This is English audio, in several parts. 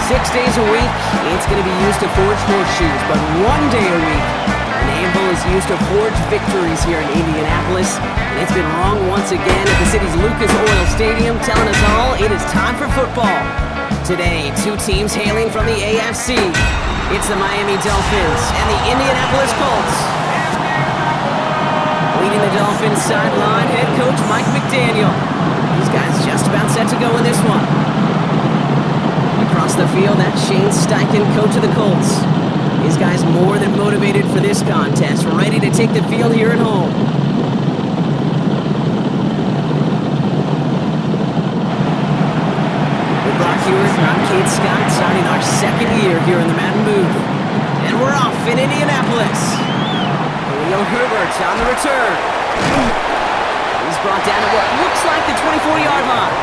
6 days a week, it's going to be used to forge horseshoes, but 1 day a week, an anvil is used to forge victories here in Indianapolis. And it's been wrong once again at the city's Lucas Oil Stadium, telling us all it is time for football. Today, two teams hailing from the AFC. It's the Miami Dolphins and the Indianapolis Colts. Leading the Dolphins sideline, head coach Mike McDaniel. These guys just about set to go in this one. Across the field, that's Shane Steichen, coach of the Colts. These guys more than motivated for this contest, ready to take the field here at home. With Brock Hewitt, I'm Kate Scott, starting our second year here in the Madden booth. And we're off in Indianapolis. Leo Herbert's on the return. He's brought down to what looks like the 24-yard line.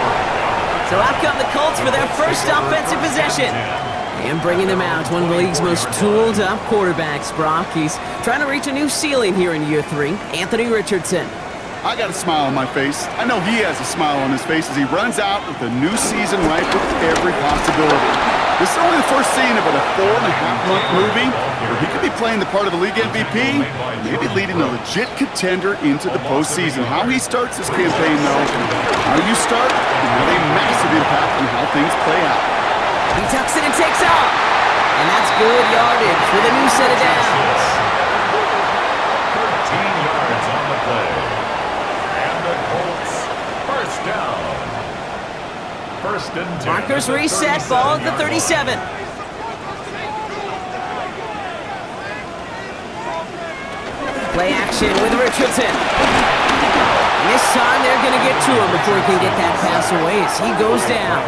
So out come the Colts for their first offensive possession. And bringing them out, one of the league's most tooled-up quarterbacks, Brock. He's trying to reach a new ceiling here in year 3. Anthony Richardson. I got a smile on my face. I know he has a smile on his face as he runs out with a new season ripe with every possibility. This is only the first scene of a 4.5-month movie where he could be playing the part of the league MVP, maybe leading a legit contender into the postseason. How he starts this campaign, though, how you start can have a massive impact on how things play out. He tucks it and takes off. And that's good yardage for the new set of downs. 13 yards on the play. And the Colts, first down. First and 10. Markers reset, ball at the 37. Play action with Richardson. And this time they're going to get to him before he can get that pass away as he goes down.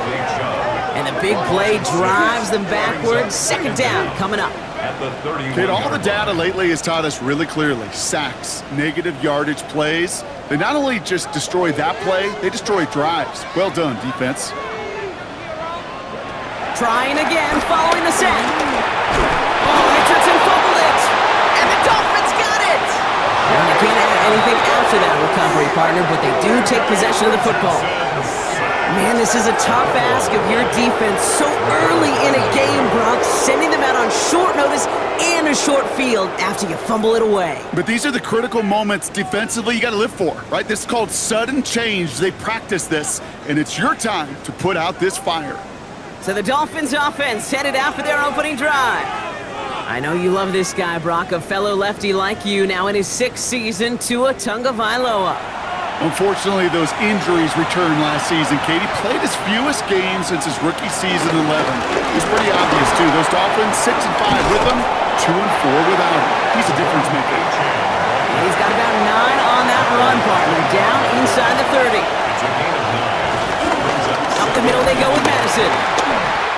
And the big play drives them backwards. Second down coming up. Kid, all the data lately has taught us really clearly. Sacks, negative yardage plays. They not only just destroy that play, they destroy drives. Well done, defense. Trying again, following the set. Oh, Richardson fumbled it. And the Dolphins got it. Well, they can't add anything after that recovery, partner, but they do take possession of the football. Man, this is a tough ask of your defense so early in a game, Brock, sending them out on short notice and a short field after you fumble it away. But these are the critical moments defensively you got to live for, right? This is called sudden change. They practice this, and it's your time to put out this fire. So the Dolphins offense headed out for their opening drive. I know you love this guy, Brock, a fellow lefty like you, now in his 6th season, Tua Tagovailoa. Unfortunately, those injuries returned last season. Katie played his fewest games since his rookie season 11. It's pretty obvious, too. Those Dolphins, 6-5 with him, 2-4 without him. He's a difference maker. He's got about 9 on that run, partner, down inside the 30. Up the middle they go with Madison.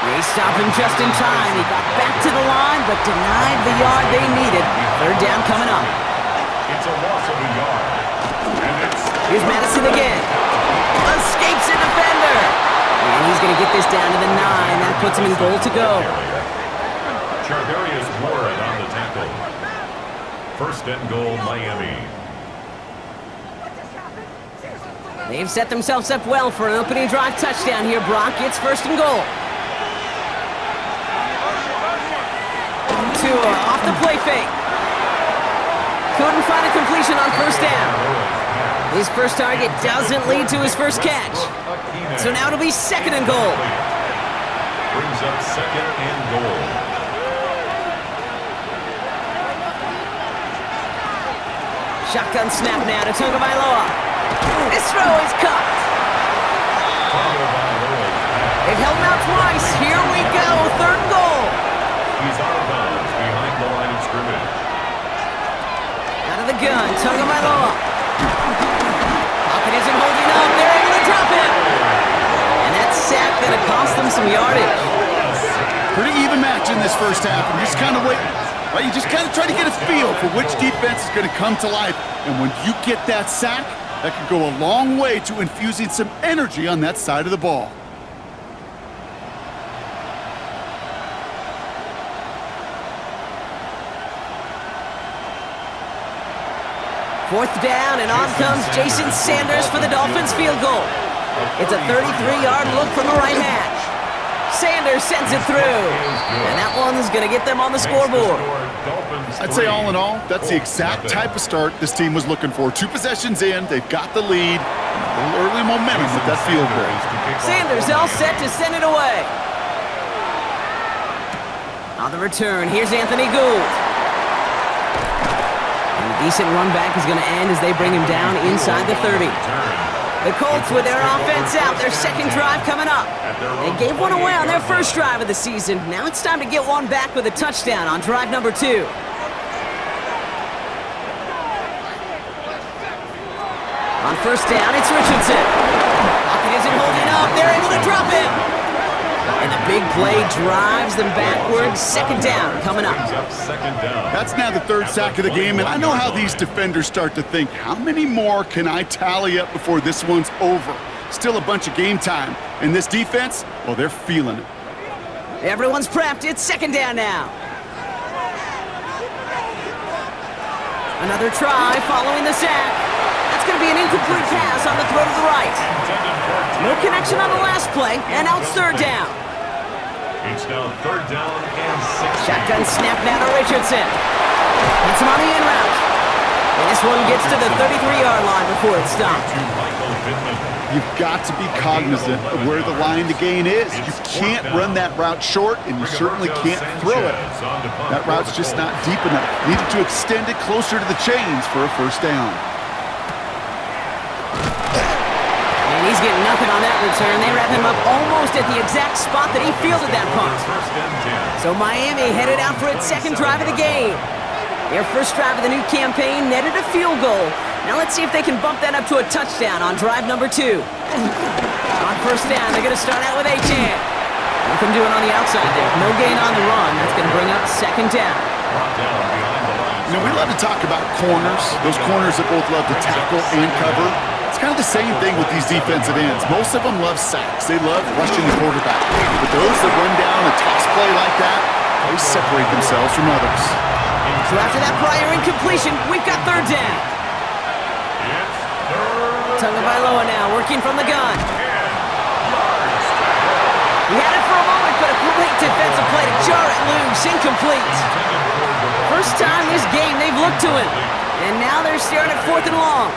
They stop him just in time. He got back to the line, but denied the yard they needed. Third down coming up. It's a loss of a yard. Here's Madison again. Escapes a defender. And he's going to get this down to the 9. That puts him in goal to go. Charvarius Ward on the tackle. First and goal, Miami. They've set themselves up well for an opening drive touchdown here, Brock. It's first and goal. Tua off the play fake. Couldn't find a completion on first down. His first target doesn't lead to his first catch. So now it'll be second and goal. Brings up second and goal. Shotgun snap now to Tagovailoa. This throw is caught. They've held him out twice. Here we go. Third and goal. He's out of bounds behind the line of scrimmage. Out of the gun, Tagovailoa. Pocket isn't holding up. They're able to drop him. And that sack gonna cost them some yardage. Pretty even match in this first half. And you just kind of wait. Right? You just kind of try to get a feel for which defense is going to come to life. And when you get that sack, that could go a long way to infusing some energy on that side of the ball. Fourth down, and on comes Jason Sanders for the Dolphins field goal. It's a 33-yard look from the right hash. Sanders sends it through. And that one's going to get them on the scoreboard. I'd say all in all, that's the exact type of start this team was looking for. 2 possessions in, they've got the lead. A little early momentum with that field goal. Sanders all set to send it away. On the return, here's Anthony Gould. And a decent run back is going to end as they bring him down inside the 30. The Colts with their offense out, their second drive coming up. They gave one away on their first drive of the season. Now it's time to get one back with a touchdown on drive number 2. On first down, it's Richardson. Pocket isn't holding up. They're able to drop him. And the big play drives them backwards. Second down coming up. That's now the 3rd sack of the game, and I know how these defenders start to think, how many more can I tally up before this one's over? Still a bunch of game time. And this defense, well, they're feeling it. Everyone's prepped. It's second down now. Another try following the sack. That's going to be an incomplete pass on the throw to the right. No connection on the last play, and now it's third down. It's now 3rd down and 6. Shotgun snap now to Richardson. Hits him on the in route. And this one gets to the 33-yard line before it's stopped. You've got to be cognizant of where the line to gain is. You can't run that route short, and you certainly can't throw it. That route's just not deep enough. Needed to extend it closer to the chains for a first down. And he's getting nothing on that return. They wrap him up almost at the exact spot that he fielded that punt. So Miami headed out for its second drive of the game. Their first drive of the new campaign netted a field goal. Now let's see if they can bump that up to a touchdown on drive number 2. On first down, they're going to start out with Achane. Nothing doing on the outside there. No gain on the run. That's going to bring up second down. You know, we love to talk about corners. Those corners that both love to tackle and cover. It's kind of the same thing with these defensive ends. Most of them love sacks. They love rushing the quarterback. But those that run down a toss play like that, they separate themselves from others. So after that prior incompletion, we've got third down. Tagovailoa now working from the gun. He had it for a moment, but a great defensive play to jar it loose. Incomplete. First time this game they've looked to him. And now they're staring at 4th and long.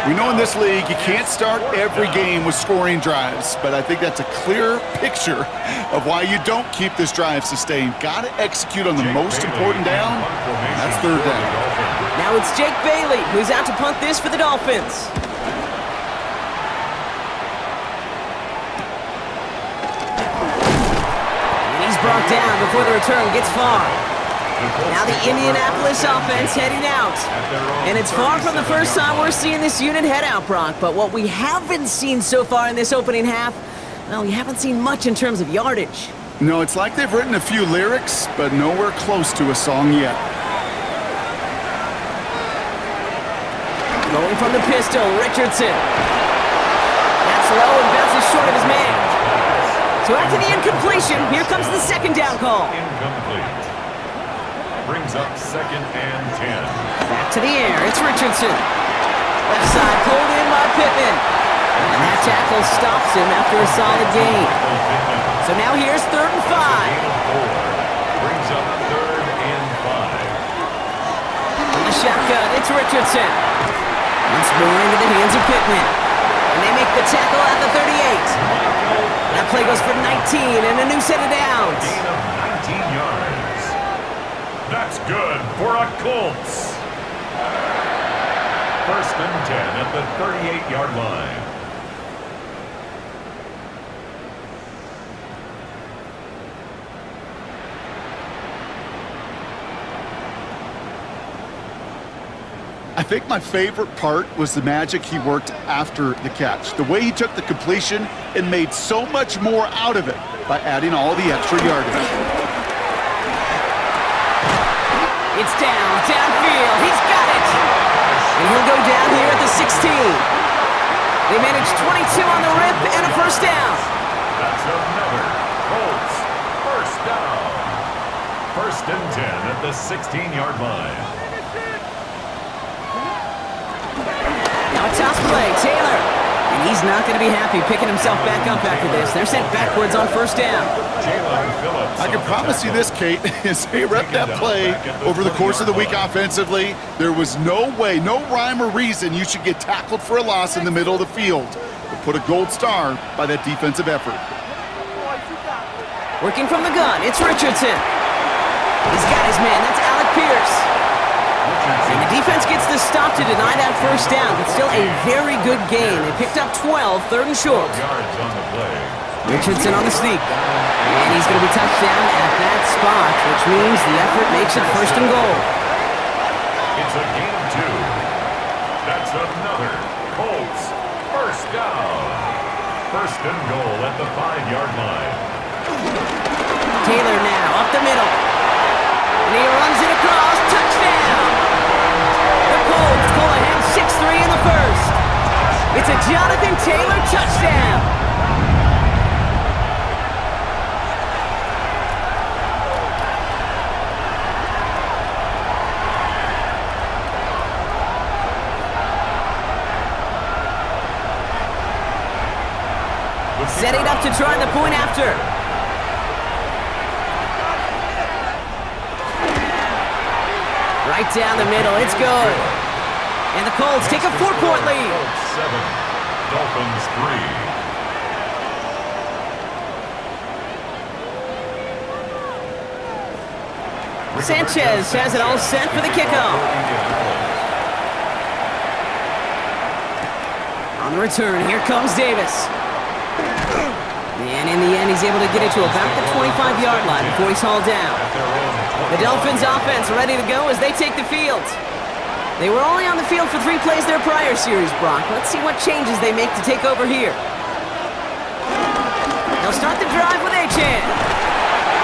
We know in this league you can't start every game with scoring drives, but I think that's a clear picture of why you don't keep this drive sustained. Got to execute on the most important down. That's third down. Now it's Jake Bailey who's out to punt this for the Dolphins. And he's brought down before the return gets far. Now the Indianapolis offense heading out. And it's far from the first time we're seeing this unit head out, Brock. But what we haven't seen so far in this opening half, well, we haven't seen much in terms of yardage. No, it's like they've written a few lyrics, but nowhere close to a song yet. Going from the pistol, Richardson. That's low and bounces short of his man. So after the incompletion, here comes the second down call. Incomplete. Brings up 2nd and 10. Back to the air, it's Richardson. Left side pulled in by Pittman. And that tackle stops him after a solid gain. So now here's 3rd and 5. Brings up 3rd and 5. From the shotgun, it's Richardson. Once more into the hands of Pittman. And they make the tackle at the 38. That play goes for 19 and a new set of downs. Gain of 19 yards. That's good for a Colts. 1st and 10 at the 38-yard line. I think my favorite part was the magic he worked after the catch. The way he took the completion and made so much more out of it by adding all the extra yardage. It's downfield. He's got it. And he'll go down here at the 16. They managed 22 on the rip and a first down. That's another Colts first down. 1st and 10 at the 16-yard line. Now a toss play, Taylor. And He's not going to be happy picking himself back up after this. They're sent backwards on first down. I can promise you this, Kate, as they rep that play over the course of the week offensively, there was no way, no rhyme or reason you should get tackled for a loss in the middle of the field. But put a gold star by that defensive effort. Working from the gun, it's Richardson. He's got his man, that's Alec Pierce. And the defense gets the stop to deny that first down, but still a very good gain. They picked up 12, third and short. Richardson on the sneak. And he's going to be touched down at that spot, which means the effort makes it first and goal. It's a gain of 2. That's another Colts first down. First and goal at the 5-yard line. Taylor now up the middle. And he runs it across, touchdown! The Colts pull ahead 6-3 in the first. It's a Jonathan Taylor touchdown. Setting up to try the point after. Right down the middle, it's good. And the Colts take a 4-point lead. 7, Dolphins 3. Sanchez has it all set for the kickoff. On the return, here comes Davis. And in the end, he's able to get it to about the 25-yard line before he's hauled down. The Dolphins offense ready to go as they take the field. They were only on the field for 3 plays their prior series, Brock. Let's see what changes they make to take over here. They'll start the drive with Achan.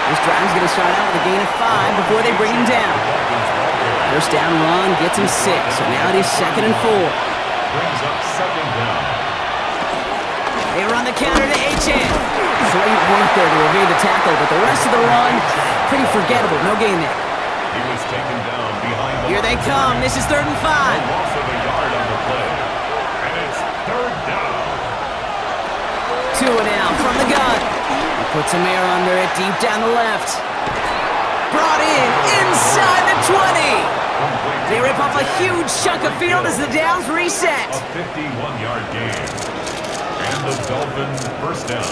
This drive is going to start out with a gain of 5 before they bring him down. First down run gets him 6, so now it is 2nd and 4. Brings up 2nd down. They run the counter to Achan. Great work there to evade the tackle, but the rest of the run, pretty forgettable. No gain there. He was taken down behind the Here they come. This is 3rd and 5. Loss of a yard on the play. And it's 3rd down. Tua now from the gun. He puts some air under it, deep down the left. Brought in, inside the 20. They rip off a huge chunk of field as the downs reset. A 51-yard gain. And the Dolphins first down.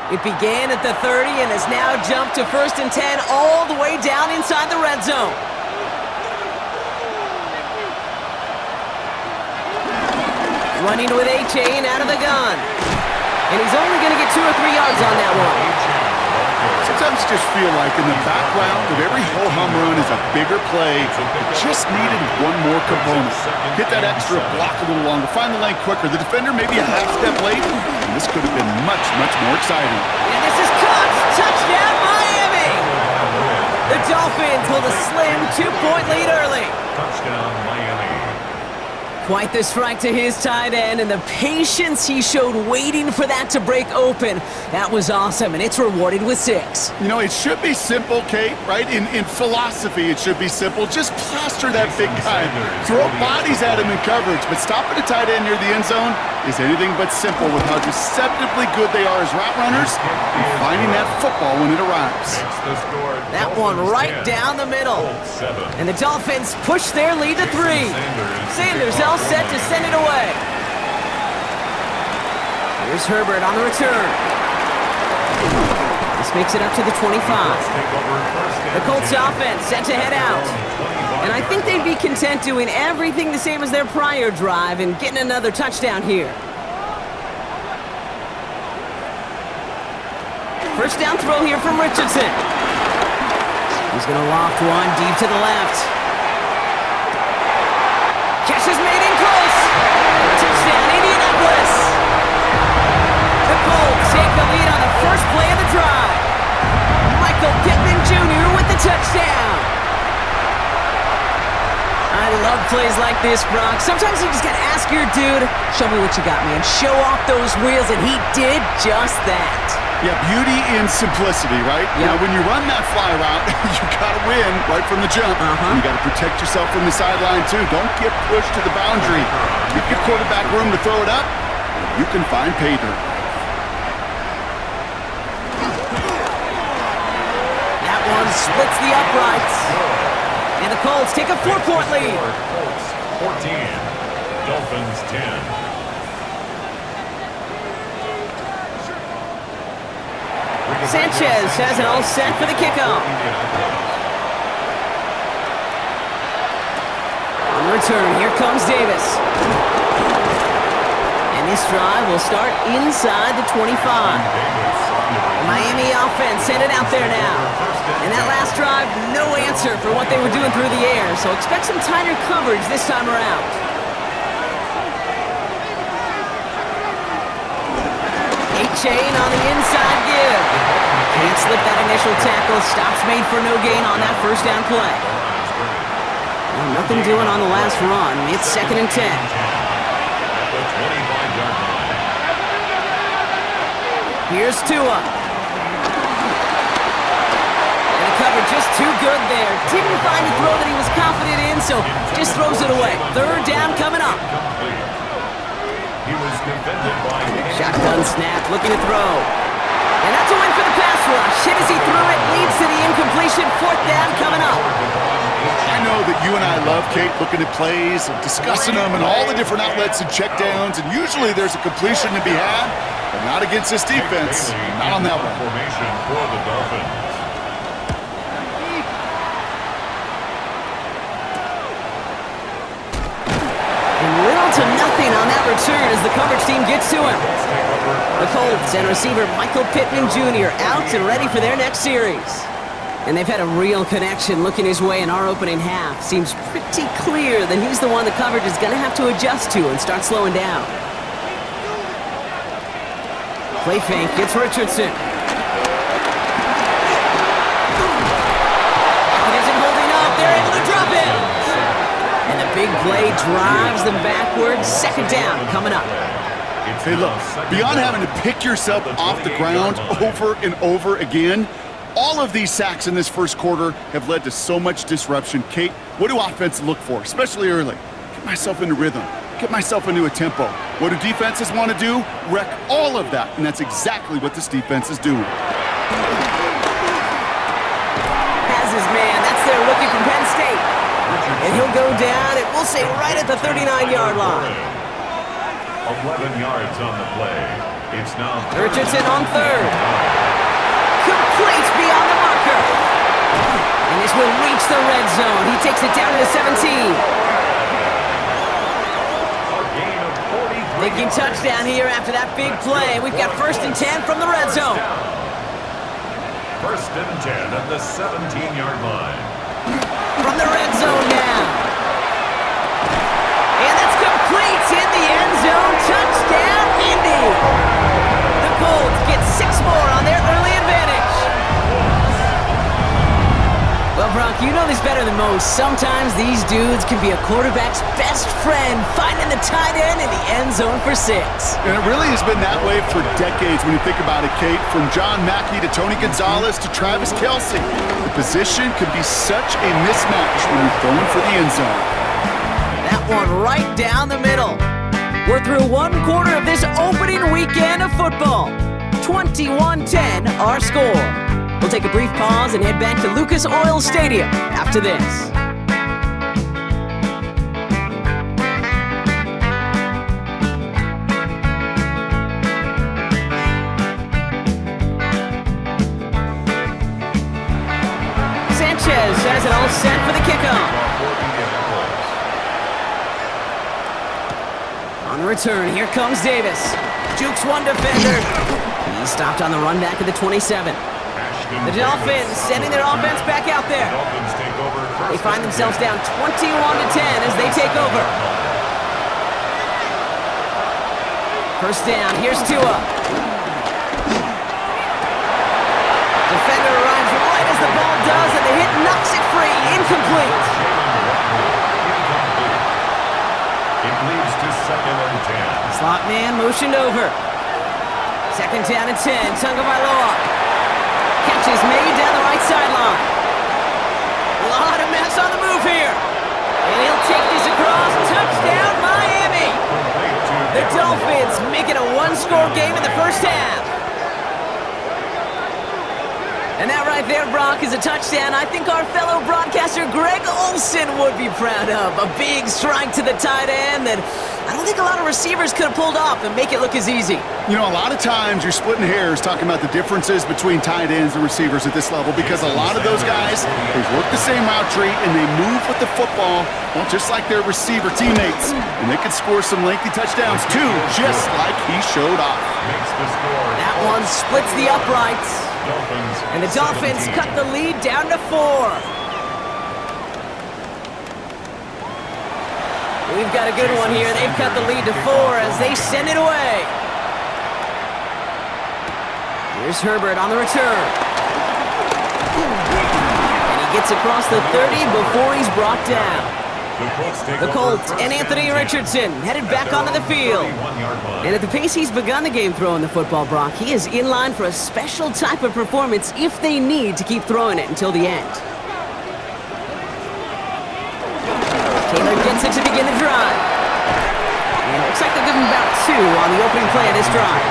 It began at the 30 and has now jumped to 1st and 10 all the way down inside the red zone. Running with Achan out of the gun. And he's only going to get 2 or 3 yards on that one. Sometimes you just feel like in the background of every ho-hum run is a bigger play. It just needed one more component. Hit that extra block a little longer, find the lane quicker. The defender maybe a half step late, and this could have been much, much more exciting. And this is caught. Touchdown, Miami! The Dolphins hold a slim 2-point lead early. Touchdown, Miami. Quite the strike to his tight end, and the patience he showed waiting for that to break open. That was awesome, and it's rewarded with 6. You know, it should be simple, Kate, right? In philosophy, it should be simple. Just plaster that big guy. Throw bodies at him in coverage, but stopping a tight end near the end zone is anything but simple with how deceptively good they are as route runners and finding that football when it arrives. That one right down the middle. And the Dolphins push their lead to 3. Sanders all set to send it away. Here's Herbert on the return. This makes it up to the 25. The Colts offense set to head out. And I think they'd be content doing everything the same as their prior drive and getting another touchdown here. First down throw here from Richardson. He's going to loft one deep to the left. Catch is made in close. Touchdown, Indianapolis. The Colts take the lead on the first play of the drive. Michael Pittman Jr. with the touchdown. I love plays like this, Brock. Sometimes you just gotta ask your dude, show me what you got, man. Show off those wheels, and he did just that. Yeah, beauty in simplicity, right? Yep. Now, when you run that fly route, you gotta win right from the jump. You gotta protect yourself from the sideline, too. Don't get pushed to the boundary. Give your quarterback room to throw it up, and you can find pay dirt. That one splits the uprights. And the Colts take a 4-point lead. Colts 14, Dolphins 10. Sanchez has it all set for the kickoff. On the return, here comes Davis. And this drive will start inside the 25. The Miami offense headed out there now. And that last drive, no answer for what they were doing through the air, so expect some tighter coverage this time around. Chain on the inside give. Can't slip that initial tackle. Stops made for no gain on that first down play. Well, nothing doing on the last run. It's 2nd and 10. Here's Tua. And the cover just too good there. Didn't find a throw that he was confident in, so just throws it away. 3rd down coming up. He was defended by Shotgun snap, looking to throw. And that's a win for the pass rush. Hit as he threw it, leads to the incompletion. 4th down coming up. I know that you and I love, Kate, looking at plays and discussing them and all the different outlets and checkdowns, and usually there's a completion to be had, but not against this defense. Not on that one. Formation for the Dolphins. Little to nothing on that return as the coverage team gets to him. The Colts and receiver Michael Pittman Jr. out and ready for their next series. And they've had a real connection looking his way in our opening half. Seems pretty clear that he's the one the coverage is going to have to adjust to and start slowing down. Play fake, gets Richardson. It isn't holding up, they're able to drop him. And the big play drives them backwards. 2nd down coming up. Hey, look, beyond having to pick yourself off the ground over and over again, all of these sacks in this first quarter have led to so much disruption. Kate, what do offenses look for, especially early? Get myself into rhythm. Get myself into a tempo. What do defenses want to do? Wreck all of that, and that's exactly what this defense is doing. Has his man. That's their rookie from Penn State. And he'll go down, and we'll say right at the 39-yard line. 11 yards on the play. It's now Richardson on 3rd. Complete beyond the marker. And this will reach the red zone. He takes it down to the 17. a gain of 43. Making touchdown here after that big play. We've got 1st and 10 from the red zone. 1st and 10 at the 17-yard line. From the red zone now. And that's complete in the end zone. Touchdown, Indy. The Colts get 6 more on their early advantage. Well, Brock, you know this better than most. Sometimes these dudes can be a quarterback's best friend, finding the tight end in the end zone for 6. And it really has been that way for decades when you think about it, Kate. From John Mackey to Tony Gonzalez to Travis Kelce. The position can be such a mismatch when you're throwing for the end zone. That one right down the middle. We're through 1 quarter of this opening weekend of football. 21-10 our score. We'll take a brief pause and head back to Lucas Oil Stadium after this. Sanchez has it all set for the kickoff. On the return, here comes Davis. Jukes one defender. He's stopped on the run back of the 27. The Dolphins sending their offense back out there. They find themselves down 21-10 as they take over. 1st down, here's Tua. Defender arrives right as the ball does, and the hit knocks it free. Incomplete. second and 10. Slot man motioned over. Second down and 10. Tagovailoa. Catch is made down the right sideline. A lot of mess on the move here. And he'll take this across. Touchdown, Miami. The Dolphins make it a one-score game in the first half. And that right there, Brock, is a touchdown I think our fellow broadcaster Greg Olsen would be proud of. A big strike to the tight end that I don't think a lot of receivers could have pulled off and make it look as easy. You know, a lot of times you're splitting hairs talking about the differences between tight ends and receivers at this level because a lot of those guys, they work the same route tree and they move with the football, well, just like their receiver teammates. And they could score some lengthy touchdowns too, just like he showed off. That one splits the uprights. And the Dolphins cut the lead down to 4. We've got a good one here. They've cut the lead to 4 as they send it away. Here's Herbert on the return. And he gets across the 30 before he's brought down. The Colts and Anthony Richardson headed back onto the field. And at the pace he's begun the game throwing the football, Brock, he is in line for a special type of performance if they need to keep throwing it until the end. Taylor gets it to begin the drive. And it looks like they'll give him about 2 on the opening play of this drive.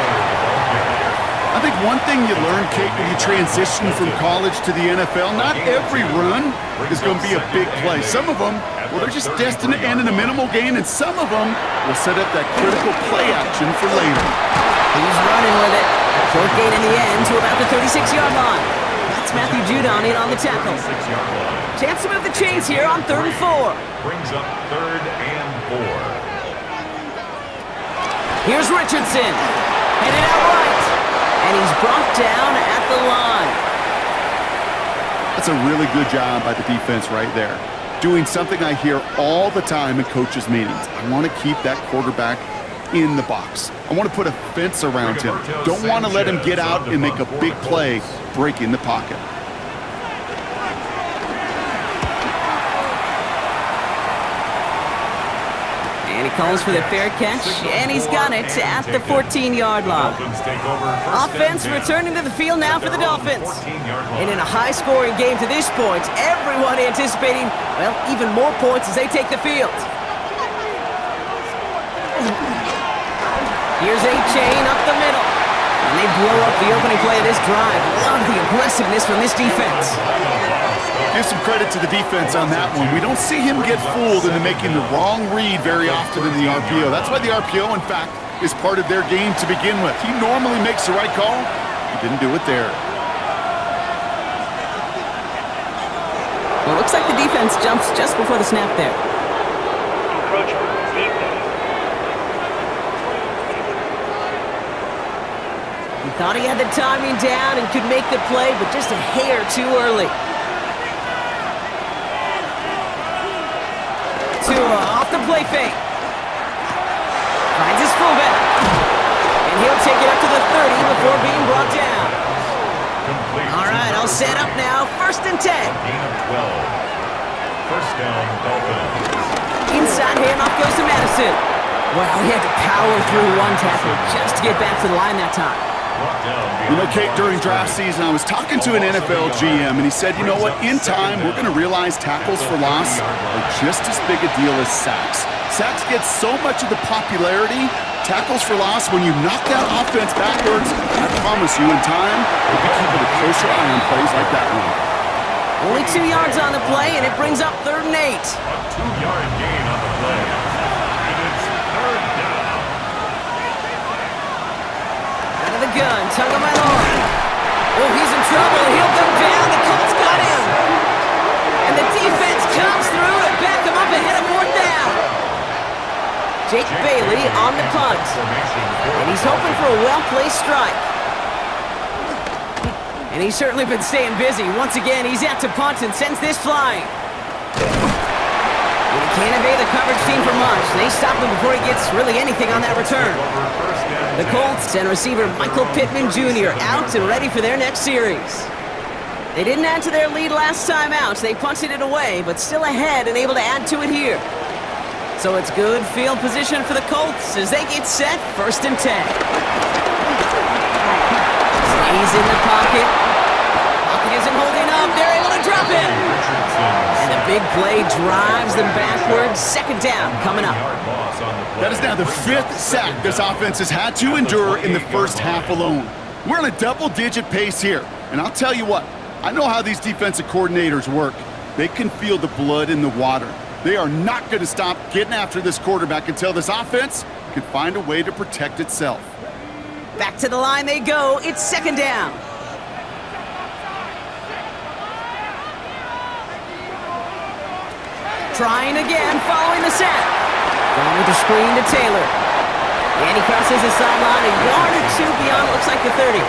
I think one thing you learn, Kate, when you transition from college to the NFL, not every run is going to be a big play. Some of them, well, they're just destined to end in a minimal gain, and some of them will set up that critical play action for later. He's running with it. Short gain in the end to about the 36-yard line. That's Matthew Judon in on the tackle. Chance to move the chains here on 3rd and 4. Brings up 3rd and 4. Here's Richardson. Headed out right. And he's brought down at the line. That's a really good job by the defense right there. Doing something I hear all the time in coaches' meetings. I want to keep that quarterback in the box. I want to put a fence around him. Don't want to let him get out and make a big play breaking the pocket. And he calls for the fair catch, and he's got it at the 14-yard line. Offense returning to the field now for the Dolphins. And in a high-scoring game to this point, everyone anticipating, well, even more points as they take the field. Here's A-Chain up the middle. And they blow up the opening play of this drive. Love the aggressiveness from this defense. Give some credit to the defense on that one. We don't see him get fooled into making the wrong read very often in the RPO. That's why the RPO, in fact, is part of their game to begin with. He normally makes the right call. He didn't do it there. Well, it looks like the defense jumps just before the snap there. He thought he had the timing down and could make the play, but just a hair too early. Off the play fake. Finds his fullback. And he'll take it up to the 30 before being brought down. All right, all set up now. 1st and 10. Gain of 12. First down, Dolphins. Inside handoff goes to Madison. Well, he had to power through one tackle just to get back to the line that time. You know, Kate, during draft season, I was talking to an NFL GM, and he said, you know what, in time, we're going to realize tackles for loss are just as big a deal as sacks. Sacks get so much of the popularity. Tackles for loss, when you knock that offense backwards, I promise you, in time, we'll be keeping a closer eye on plays like that one. Only 2 yards on the play, and it brings up 3rd and 8. A 2-yard gain on the play. And it's 3rd down. Out of the gun, Tagovailoa. Oh, he's in trouble. He'll go down. The Colts got him. And the defense comes through to back him up ahead of 4th down. Jake Bailey on the punt. And he's hoping for a well-placed strike. And he's certainly been staying busy. Once again, he's out to punt and sends this flying. And he can't evade the coverage team for much. They stop him before he gets really anything on that return. The Colts and receiver Michael Pittman Jr. out and ready for their next series. They didn't add to their lead last time out. They punted it away, but still ahead and able to add to it here. So it's good field position for the Colts as they get set, 1st and 10. Stays in the pocket. Pocket isn't holding up. They're able to drop it. And the big play drives them backwards. 2nd down coming up. That is now the 5th sack this offense has had to endure in the first half alone. We're on a double-digit pace here. And I'll tell you what, I know how these defensive coordinators work. They can feel the blood in the water. They are not going to stop getting after this quarterback until this offense can find a way to protect itself. Back to the line they go. It's 2nd down. Trying again, following the sack. Going with the screen to Taylor. And he crosses the sideline a yard or 2 beyond, looks like the 30.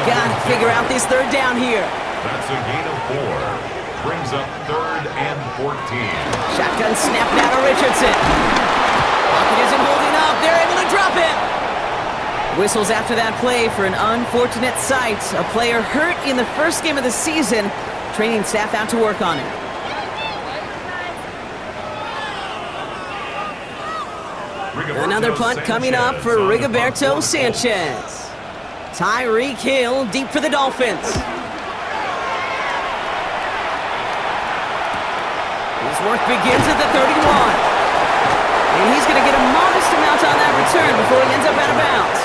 Got to figure out this 3rd down here. That's a gain of 4. Brings up 3rd and 14. Shotgun snap now to Richardson. Pocket isn't holding up. They're able to drop it. Whistles after that play for an unfortunate sight. A player hurt in the first game of the season. Training staff out to work on it. Another punt coming up for Rigoberto Sanchez. Tyreek Hill deep for the Dolphins. His work begins at the 31. And he's going to get a modest amount on that return before he ends up out of bounds.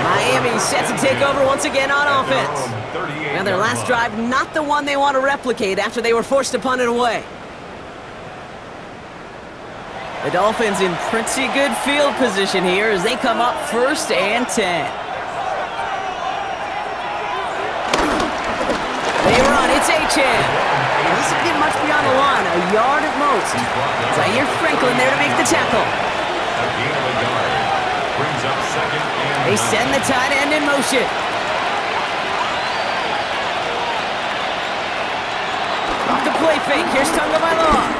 Miami set to take over once again on offense. Now their last drive, not the one they want to replicate after they were forced to punt it away. The Dolphins in pretty good field position here as they come up 1st and 10. They run, it's Achane. Doesn't get much beyond the line, a yard at most. Zaire Franklin there to make the tackle. They send the tight end in motion. Off the play fake, here's Tagovailoa.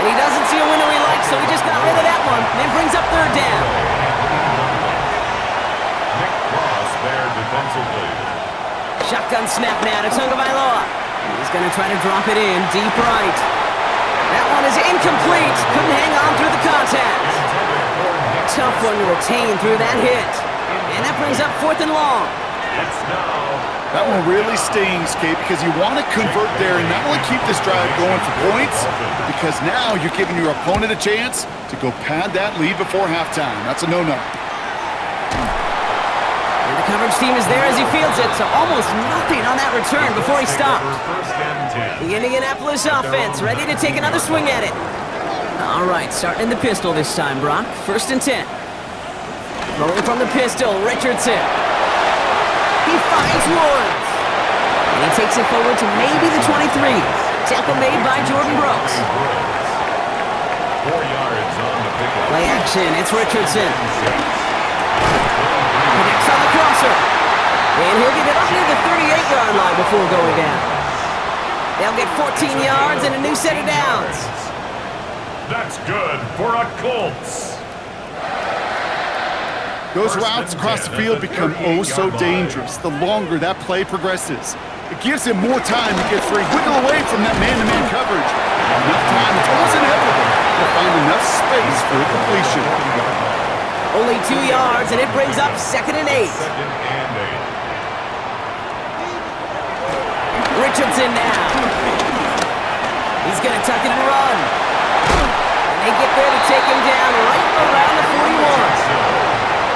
And he doesn't see a window he likes, so he just got rid of that one. Then brings up 3rd down. Nick Cross there defensively. Shotgun snap now to Tagovailoa. He's going to try to drop it in deep right. That one is incomplete. Couldn't hang on through the contact. Tough one to retain through that hit. And that brings up 4th and long. That one really stings, Kate, because you want to convert there and not only keep this drive going for points, because now you're giving your opponent a chance to go pad that lead before halftime. That's a no-no. And the coverage team is there as he fields it, so almost nothing on that return before he stopped. The Indianapolis offense ready to take another swing at it. All right, starting in the pistol this time, Brock. 1st and 10. Rolling from the pistol, Richardson. He finds Woods. And he takes it forward to maybe the 23. Tackle made by Jordan Brooks. 4 yards on the pickup. Play action, it's Richardson. Connects on the crosser. And he'll get it up near the 38-yard line before going down. They'll get 14 yards and a new set of downs. That's good for a Colts. Those routes across the field become oh so dangerous the longer that play progresses. It gives him more time to get free, wiggle away from that man-to-man coverage. Enough time, it's almost inevitable to find enough space for a completion. Only 2 yards, and it brings up 2nd and 8. Richardson now. He's going to tuck it and run. And they get there to take him down right around the 41.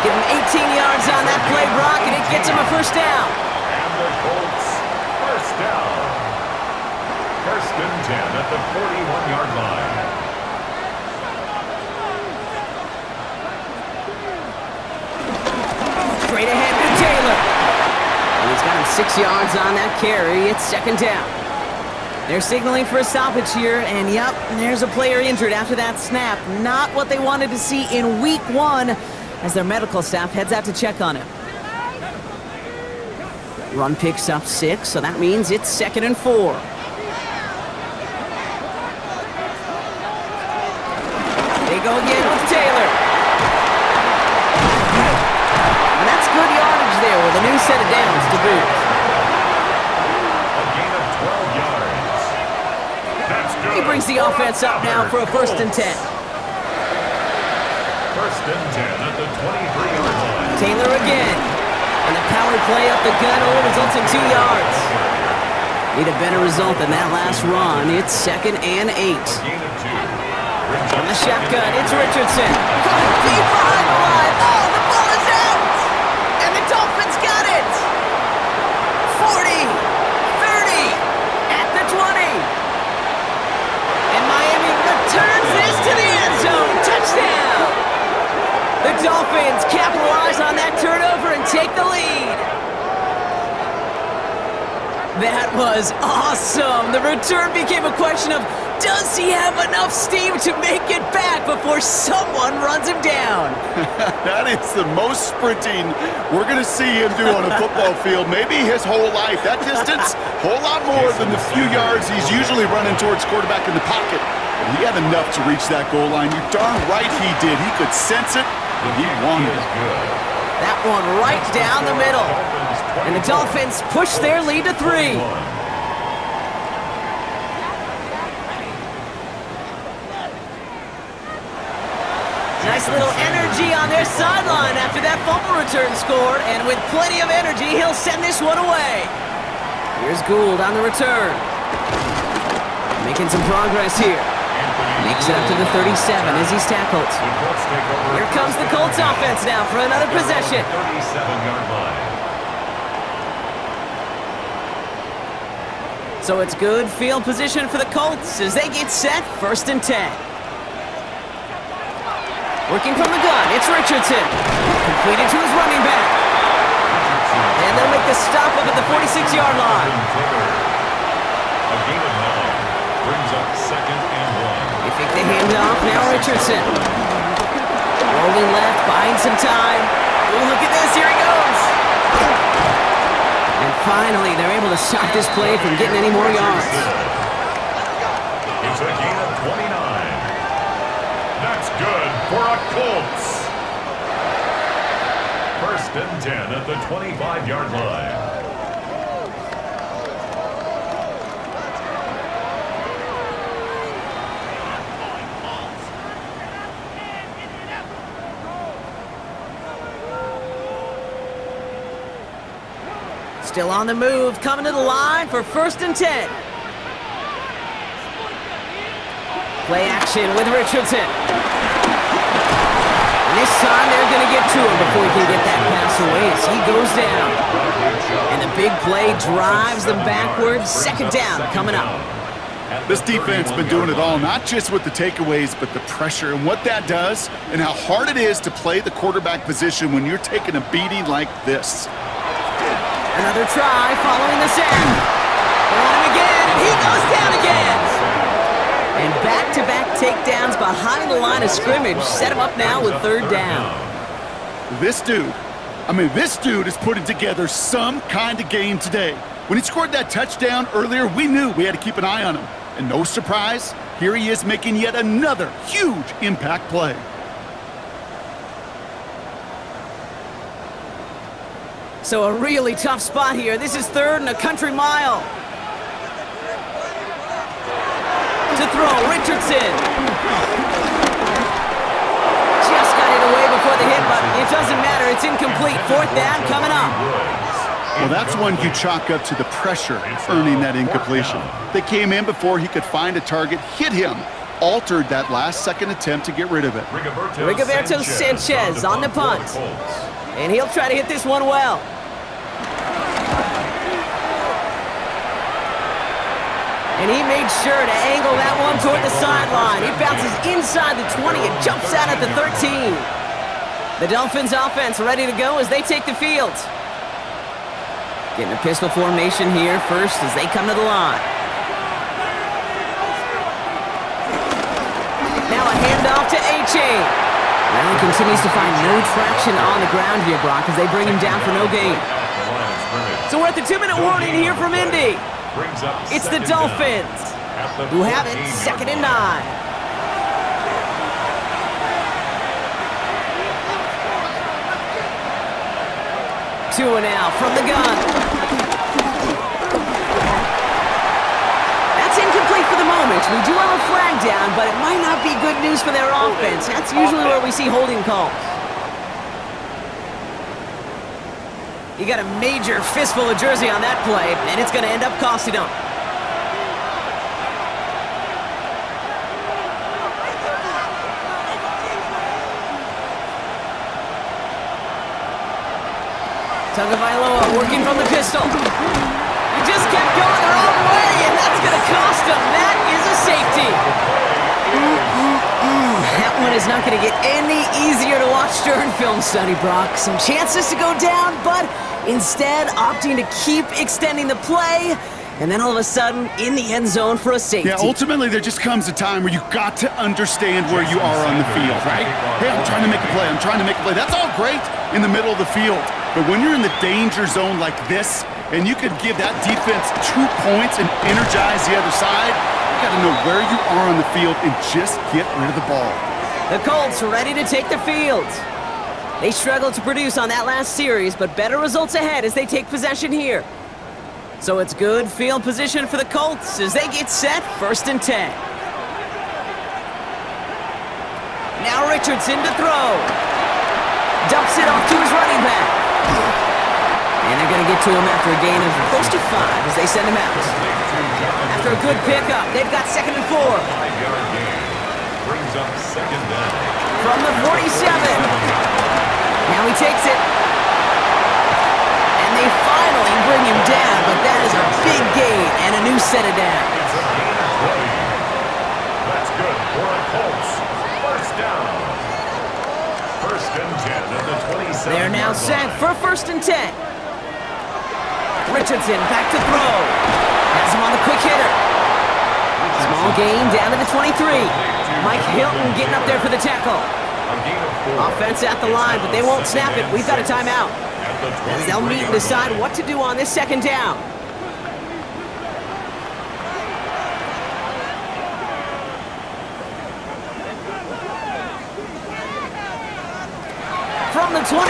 Give him 18 yards on that play, Brock, and it gets him a 1st down. And the Colts, 1st down. 1st and 10 at the 41-yard line. Straight ahead to Taylor. And he's got him 6 yards on that carry. It's 2nd down. They're signaling for a stoppage here, and yep, there's a player injured after that snap. Not what they wanted to see in week 1 as their medical staff heads out to check on him. Run picks up 6, so that means it's 2nd and 4. They go again with Taylor. And that's good yardage there with a new set of downs to boot. A gain of 12 yards. That's good. He brings the offense up now for a 1st and 10. 1st and 10 at the 23-yard line. Taylor again. And the power play up the gut only results in 2 yards. Need a better result than that last run. It's 2nd and 8. Gain of 2. From the shotgun, it's Richardson. Deep behind the line. Oh, the ball is out! And the Dolphins got it! 40, 30, at the 20. And Miami returns this to the end zone. Touchdown! The Dolphins capitalize on that turnover and take the lead. That was awesome. The return became a question of, does he have enough steam to make it back before someone runs him down? That is the most sprinting we're going to see him do on a football field, maybe his whole life. That distance, whole lot more than the few yards he's usually running towards quarterback in the pocket. But he had enough to reach that goal line. You're darn right he did. He could sense it, and he wanted it. That one right down the middle. And the Dolphins push their lead to 3. Nice little energy on their sideline after that fumble return scored, and with plenty of energy, he'll send this one away. Here's Gould on the return. Making some progress here. Makes it up to the 37 as he's tackled. Here comes the Colts offense now for another possession. 37-yard line. So it's good field position for the Colts as they get set, 1st and 10. Working from the gun, it's Richardson. Completed to his running back. And they'll make the stop up at the 46-yard line. A gain of 9 brings up 2nd and 1. They fake the handoff, now Richardson. Rolling left, buying some time. Oh, look at this, here he goes. And finally, they're able to stop this play from getting any more yards. It's a gain of 29. That's good for a Colts. 1st and 10 at the 25-yard line. Still on the move, coming to the line for 1st and 10. Play action with Richardson. And this time they're going to get to him before he can get that pass away as he goes down. And the big play drives them backwards. 2nd down coming up. This defense has been doing it all, not just with the takeaways, but the pressure and what that does and how hard it is to play the quarterback position when you're taking a beating like this. Another try following the sack. On him again, and he goes down again. And back-to-back takedowns behind the line of scrimmage set him up now with 3rd down. This dude is putting together some kind of game today. When he scored that touchdown earlier, we knew we had to keep an eye on him. And no surprise, here he is making yet another huge impact play. So a really tough spot here. This is 3rd and a country mile. To throw, Richardson. Just got it away before the hit, but it doesn't matter. It's incomplete. 4th down coming up. Well, that's one you chalk up to the pressure earning that incompletion. They came in before he could find a target, hit him, altered that last-second attempt to get rid of it. Rigoberto Sanchez on the punt. And he'll try to hit this one well. And he made sure to angle that one toward the sideline. It bounces inside the 20 and jumps out at the 13. The Dolphins offense ready to go as they take the field. Getting a pistol formation here first as they come to the line. Now a handoff to A-Chain. Well, he continues to find no traction on the ground here, Brock, as they bring him down for no gain. So we're at the 2-minute warning here from Indy. It's the Dolphins who have it 2nd and 9. Two now from the gun. That's incomplete for the moment. We do have a flag but it might not be good news for their offense. That's usually where we see holding calls. You got a major fistful of jersey on that play, and it's going to end up costing them. Tagovailoa working from the pistol. He just kept going the wrong way, and that's going to cost him. That is a safety. That one is not going to get any easier to watch during film study, Brock. Some chances to go down, but instead opting to keep extending the play, and then all of a sudden in the end zone for a safety. Yeah, ultimately there just comes a time where you got to understand where you are on the field, right? Hey, I'm trying to make a play. I'm trying to make a play. That's all great in the middle of the field. But when you're in the danger zone like this, and you could give that defense 2 points and energize the other side, you got to know where you are on the field and just get rid of the ball. The Colts are ready to take the field. They struggled to produce on that last series, but better results ahead as they take possession here. So it's good field position for the Colts as they get set, 1st and 10. Now Richardson to throw. Dumps it off to his running back. And they're going to get to him after a gain of close to 5 as they send him out. After a good pickup, they've got 2nd and 4. 5-yard gain brings up 2nd down. From the 47. Now he takes it. And they finally bring him down, but that is a big gain and a new set of downs. It's a gain of 20. That's good for a Colts. 1st down. 1st and 10 at the 27. They're now set for 1st and 10. Richardson back to throw. Has him on the quick hitter. Small gain down to the 23. Mike Hilton getting up there for the tackle. A gain of 4. Offense at the line, but they won't snap it. We've got a timeout. As they'll meet and decide what to do on this 2nd down. From the 23.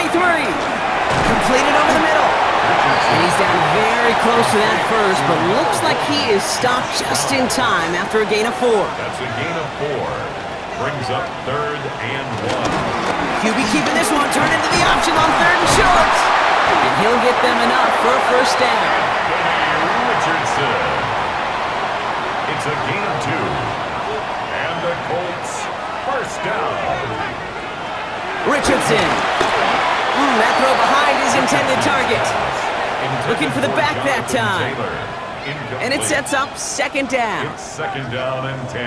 Completed over the middle. And he's down very close to that first, but looks like he is stopped just in time after a gain of 4. That's a gain of 4. Brings up 3rd and 1. QB keeping this one, turn into the option on 3rd and short. And he'll get them enough for a 1st down. Richardson. It's a gain of 2. And the Colts 1st down. Richardson. That throw behind his intended target. Looking for the back that time. And it sets up 2nd down. It's 2nd down and 10.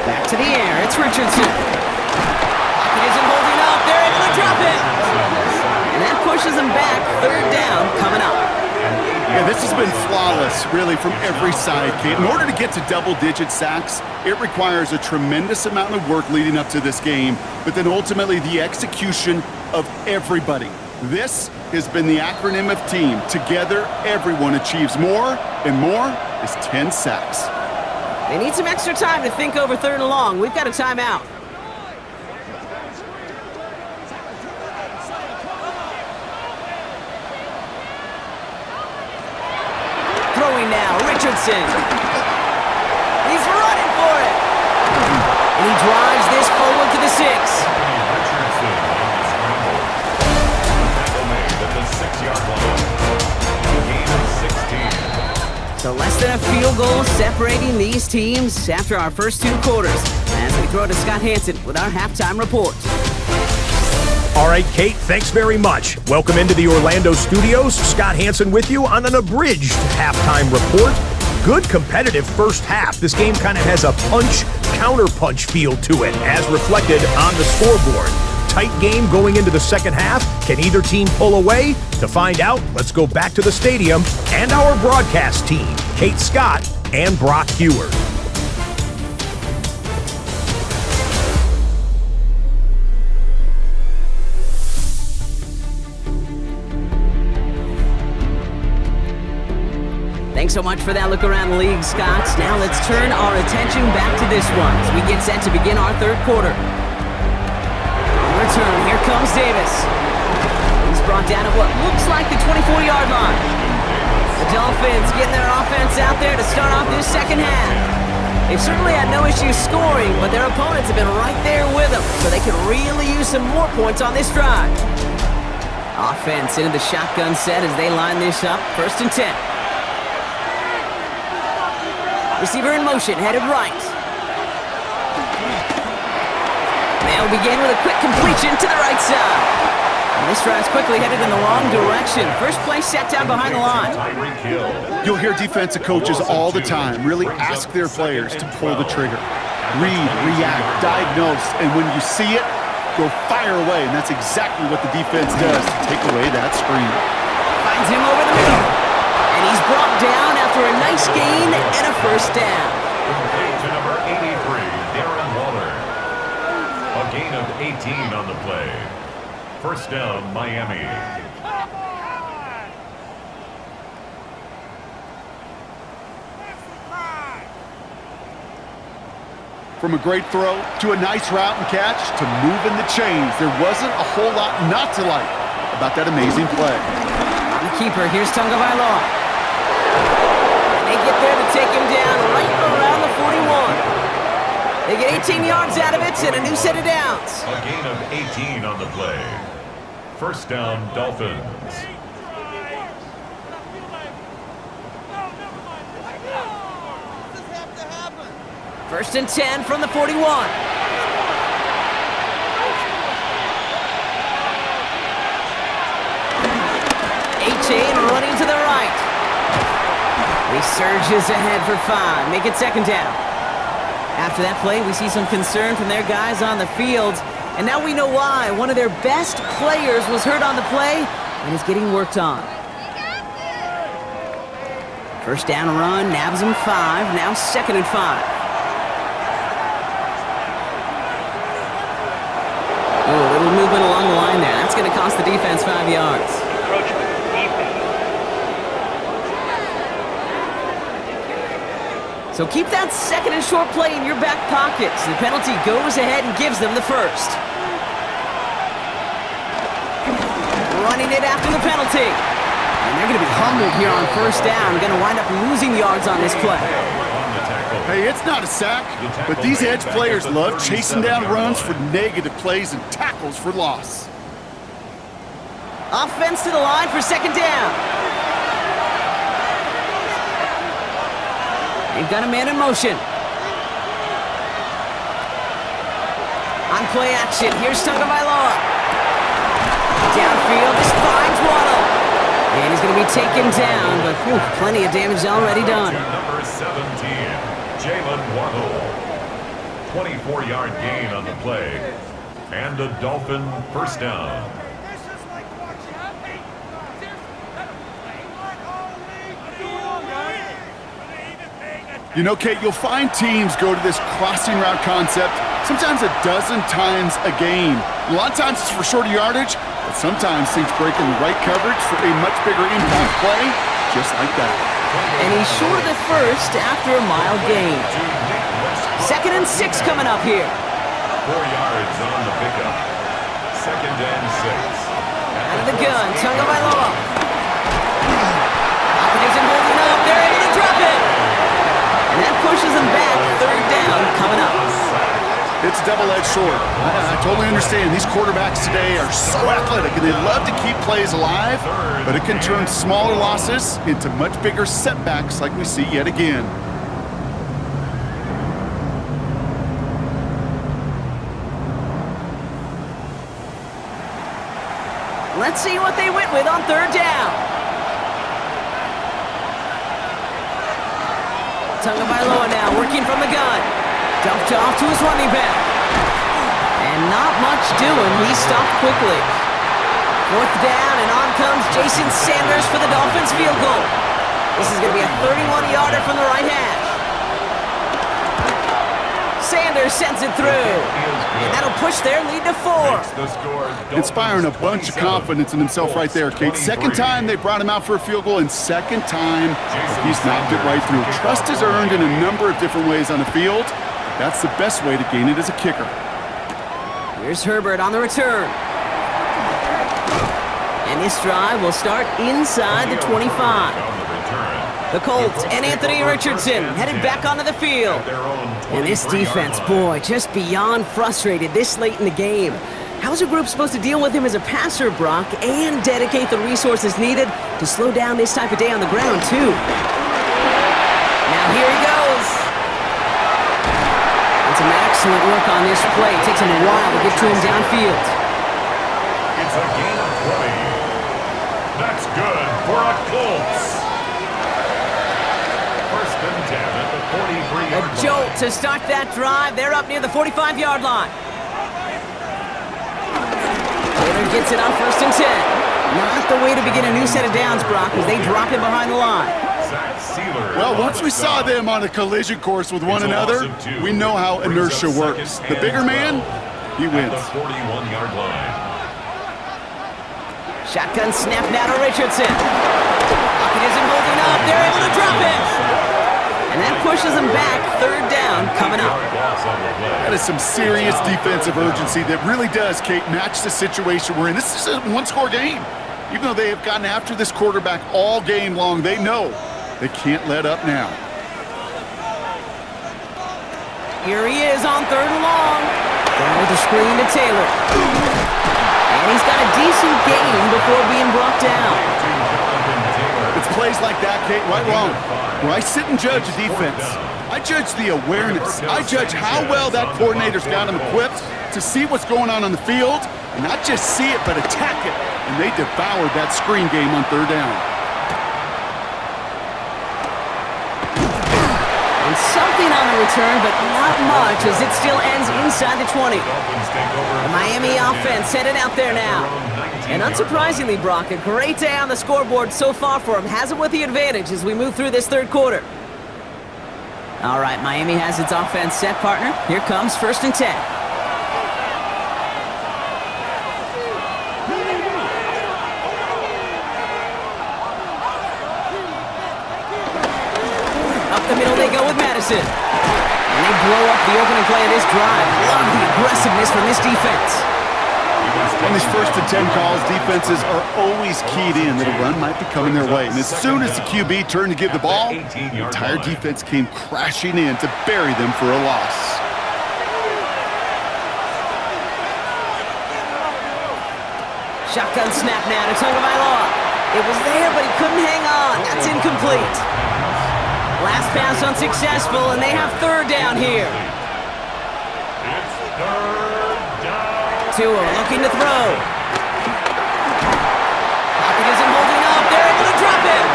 Back to the air. It's Richardson. Pocket isn't holding up. They're able to drop it. And that pushes them back. 3rd down coming up. Yeah, this has been flawless, really, from every side, Kate. In order to get to double-digit sacks, it requires a tremendous amount of work leading up to this game, but then ultimately the execution of everybody. This has been the acronym of team. Together, everyone achieves more, and more is 10 sacks. They need some extra time to think over 3rd and long. We've got a timeout. Throwing now, Richardson. He's running for it. And he drives this forward to the 6. Richardson on the scramble. Tackle made at the 6-yard line. A gain of 16. So less than a field goal separating these teams after our first 2 quarters. As we throw to Scott Hansen with our halftime report. All right, Kate, thanks very much. Welcome into the Orlando studios. Scott Hansen with you on an abridged halftime report. Good competitive first half. This game kind of has a punch-counter-punch feel to it, as reflected on the scoreboard. Tight game going into the 2nd half. Can either team pull away? To find out, let's go back to the stadium and our broadcast team, Kate Scott and Brock Heward. Thanks so much for that look around the league, Scott. Now let's turn our attention back to this one as we get set to begin our 3rd quarter. On return, here comes Davis. He's brought down at what looks like the 24-yard line. The Dolphins getting their offense out there to start off this second half. They've certainly had no issues scoring, but their opponents have been right there with them, so they could really use some more points on this drive. Offense into the shotgun set as they line this up. 1st and 10. Receiver in motion, headed right. They'll begin with a quick completion to the right side. And this drive's quickly headed in the wrong direction. First play set down behind the line. You'll hear defensive coaches all the time really ask their players to pull the trigger. Read, react, diagnose, and when you see it, go fire away. And that's exactly what the defense does to take away that screen. Finds him over the middle. And he's brought down after a nice gain and a 1st down. To number 83, Darren Waller. A gain of 18 on the play. 1st down, Miami. From a great throw to a nice route and catch to moving the chains, there wasn't a whole lot not to like about that amazing play. On the keeper, here's Tagovailoa. And they get there to take him down right around the 41. They get 18 yards out of it and a new set of downs. A gain of 18 on the play. 1st down, Dolphins. First and 10 from the 41. A-Chain running to the right. He surges ahead for 5. Make it 2nd down. After that play, we see some concern from their guys on the field. And now we know why. One of their best players was hurt on the play and is getting worked on. 1st down run, nabs him 5. Now 2nd and 5. Oh, a little movement along the line there. That's going to cost the defense 5 yards. So keep that 2nd and short play in your back pocket. So the penalty goes ahead and gives them the 1st. Running it after the penalty. And they're going to be humbled here on 1st down. Going to wind up losing yards on this play. Hey, it's not a sack, but these edge players love chasing down runs for negative plays and tackles for loss. Offense to the line for 2nd down. They've got a man in motion. On play action, here's Tagovailoa. Downfield, this finds Waddle. And he's going to be taken down, but plenty of damage already done. Number 17, Jalen Waddle. 24-yard gain on the play. And a Dolphin 1st down. You know, Kate, you'll find teams go to this crossing route concept sometimes a dozen times a game. A lot of times it's for shorter yardage, but sometimes teams break in the right coverage for a much bigger impact play, just like that. And he's short of the 1st after a mild gain. 2nd and 6 coming up here. 4 yards on the pickup. 2nd and 6. Out of the gun, Tagovailoa. Opposition holding up, they're able to drop it. And that pushes them back. 3rd down coming up. It's double-edged sword. I totally understand. These quarterbacks today are so athletic, and they love to keep plays alive, but it can turn smaller losses into much bigger setbacks like we see yet again. Let's see what they went with on 3rd down. Tagovailoa now working from the gun. Dumped off to his running back. And not much doing. He stopped quickly. 4th down, and on comes Jason Sanders for the Dolphins field goal. This is going to be a 31-yarder from the right hash. Sanders sends it through. And that'll push their lead to 4. Inspiring a bunch of confidence in himself right there, Kate. 2nd time they brought him out for a field goal, and 2nd time he's knocked it right through. Trust is earned in a number of different ways on the field. That's the best way to gain it as a kicker. Here's Herbert on the return. And this drive will start inside the 25. The Colts and Anthony Richardson headed back onto the field. And this defense, boy, just beyond frustrated this late in the game. How's a group supposed to deal with him as a passer, Brock, and dedicate the resources needed to slow down this type of day on the ground, too? Now here he goes. And some excellent work on this play. It takes him a while to get to him downfield. It's a gain of 20. That's good for a Colts. First and 10 at the 43-yard line. A jolt to start that drive. They're up near the 45-yard line. Taylor gets it on first and 10. Not the way to begin a new set of downs, Brock, as they drop him behind the line. Well, once we saw them on a collision course with one another, we know how inertia works. The bigger man, he wins. At the 41-yard line. Shotgun snap now to Richardson. Pocket isn't holding up. They're able to drop it. And that pushes them back. Third down coming up. That is some serious defensive urgency that really does, Kate, match the situation we're in. This is a one-score game. Even though they have gotten after this quarterback all game long, they know they can't let up now. Here he is on third and long. Down with the screen to Taylor. And he's got a decent gain before being brought down. It's plays like that, Kate, right wrong. Where I sit and judge a defense, I judge the awareness. I judge how well that coordinator's got him equipped to see what's going on the field, and not just see it, but attack it. And they devoured that screen game on third down. And something on the return, but not much, as it still ends inside the 20. The Miami offense headed out there now. And unsurprisingly, Brock, a great day on the scoreboard so far for him. Has it with the advantage as we move through this third quarter. All right, Miami has its offense set, partner. Here comes first and 10. Up the middle they go with Madison. And they blow up the opening play of this drive. Love the aggressiveness from this defense. On these first and 10 calls, defenses are always keyed in that a run might be coming their way. And as soon as the QB turned to give the ball, the entire defense came crashing in to bury them for a loss. Shotgun snap now to Tagovailoa. It was there, but he couldn't hang on. That's incomplete. Last pass unsuccessful, and they have third down here. It's third down. Tua looking to throw. Pocket isn't holding up. They're able to drop him.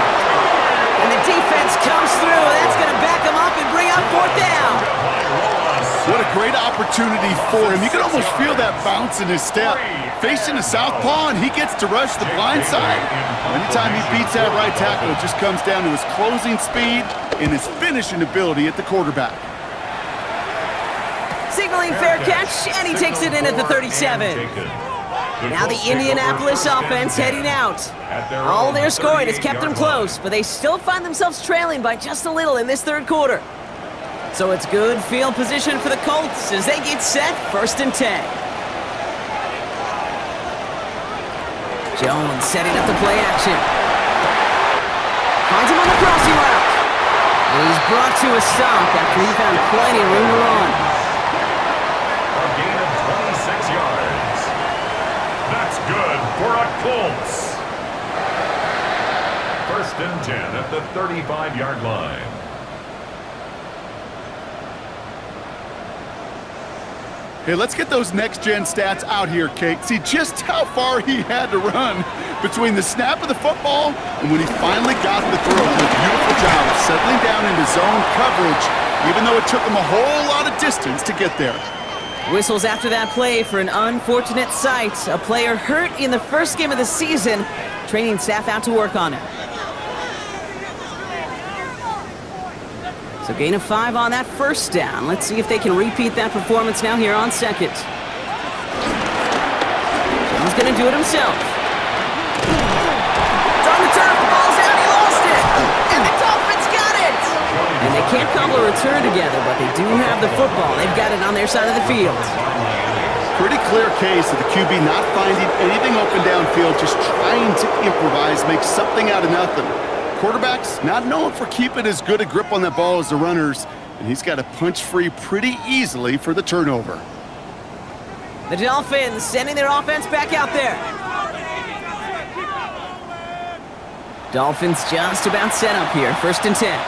And the defense comes through. That's going to back him up and bring up fourth down. What a great opportunity for him. You can almost feel that bounce in his step. Facing a southpaw, and he gets to rush the blind side. Anytime he beats that right tackle, it just comes down to his closing speed and his finishing ability at the quarterback. Signaling fair catch, and he takes it in at the 37. Now the Indianapolis offense heading out. All their scoring has kept them close, but they still find themselves trailing by just a little in this third quarter. So it's good field position for the Colts as they get set first and 10. Jones setting up the play action. Finds him on the crossing route. And he's brought to a stop after he found plenty of room to run. A gain of 26 yards. That's good for a Colts. First and 10 at the 35-yard line. Hey, let's get those next-gen stats out here, Kate. See just how far he had to run between the snap of the football and when he finally got the throw. Did a beautiful job of settling down into zone coverage, even though it took him a whole lot of distance to get there. Whistles after that play for an unfortunate sight. A player hurt in the first game of the season. Training staff out to work on it. So gain of 5 on that first down. Let's see if they can repeat that performance now here on second. He's going to do it himself. It's on the turf. The ball's out. He lost it. And the Dolphins got it. And they can't cobble a return together, but they do have the football. They've got it on their side of the field. Pretty clear case of the QB not finding anything open downfield, just trying to improvise, make something out of nothing. Quarterback's not known for keeping as good a grip on that ball as the runners, and he's got to punch free pretty easily for the turnover. The Dolphins sending their offense back out there. Dolphins just about set up here. 1st and 10.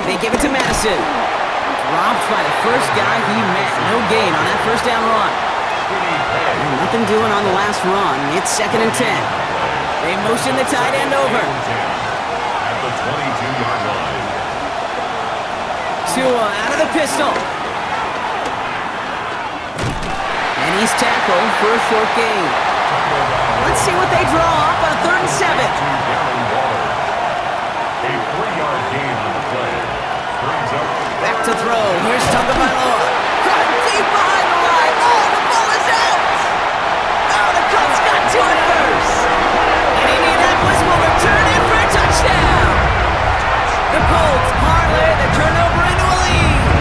They give it to Madison. Dropped by the first guy he met. No gain on that 1st down run. And nothing doing on the last run. It's 2nd and 10. They motion the tight end over. At the 22-yard line. Tua out of the pistol. And he's tackled for a short gain. Let's see what they draw up on a 3rd and 7. A 3-yard gain on the play. Brings up Back to throw. Here's Tagovailoa. Caught deep behind the line. Oh, the ball is out. Oh, the Colts got to it first. And Indianapolis will return it for a touchdown. The Colts parlay the turnover into a lead.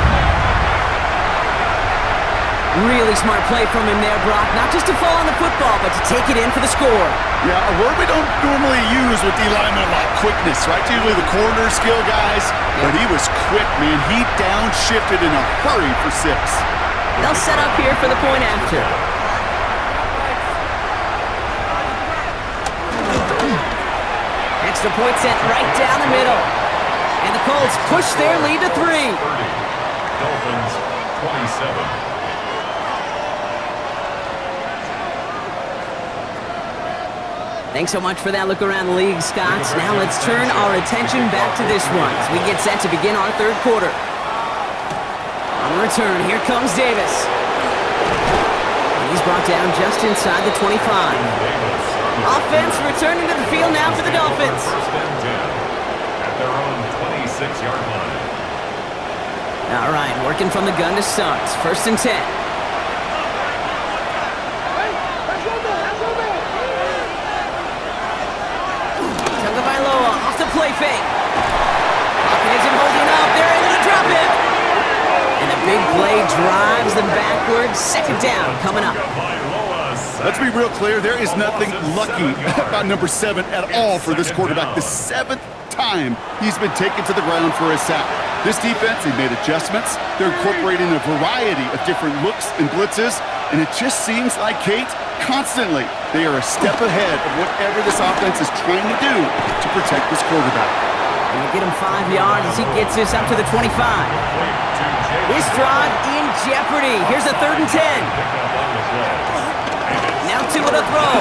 Really smart play from him there, Brock. Not just to fall on the football, but to take it in for the score. Yeah, a word we don't normally use with D linemen a lot, quickness, right? Usually the corner skill guys, but he was quick, man. He downshifted in a hurry for 6. They'll set up here for the point after. Extra point sent right down the middle. And the Colts push their lead to 3. 30. Dolphins 27. Thanks so much for that look around the league, Scott. Now let's turn our attention back to this one as we get set to begin our 3rd quarter. On the return, here comes Davis. And he's brought down just inside the 25. Offense returning to the field now for the Dolphins. 1st and 10 at their own 26-yard line. All right, working from the gun to start. 1st and 10. Tagovailoa off the play fake. Hopkins isn't holding up. They're able to drop it. And the big play drives them backwards. 2nd down coming up. Let's be real clear, there is nothing lucky about number 7 at all for this quarterback. The 7th time he's been taken to the ground for a sack. This defense, they made adjustments. They're incorporating a variety of different looks and blitzes, and it just seems like, Kate, constantly they are a step ahead of whatever this offense is trying to do to protect this quarterback. And we'll get him 5 yards as he gets this up to the 25. This drive in jeopardy. Here's a 3rd and 10. Now Tua to throw.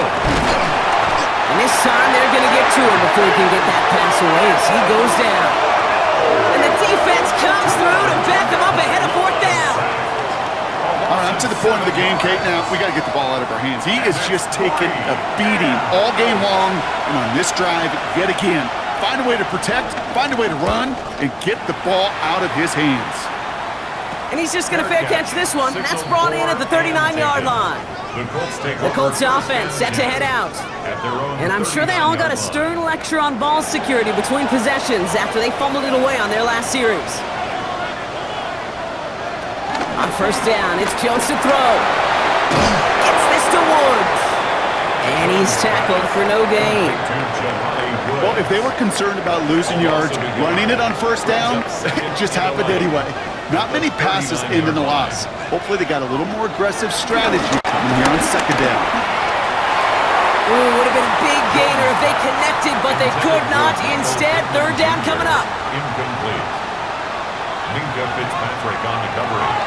And this time they're going to get to him before he can get that pass away as he goes down. And the defense comes through to back him up ahead of 4th down. All right, I'm to the point of the game, Kate. Now, we got to get the ball out of our hands. He is just taking a beating all game long, and on this drive, yet again, find a way to protect, find a way to run, and get the ball out of his hands. And he's just going to fair catch this one. That's brought in at the 39-yard line. The Colts offense set to head out. And I'm sure they all got a stern lecture on ball security between possessions after they fumbled it away on their last series. On 1st down, it's Jones to throw. Gets this to Woods. And he's tackled for no gain. Well, if they were concerned about losing yards, running it on 1st down, it just happened anyway. Not many passes end in a loss. Hopefully they got a little more aggressive strategy coming here on 2nd down. Ooh, would have been a big gainer if they connected, but they could not. Instead, 3rd down coming up. Incomplete. Minka Fitzpatrick on the coverage.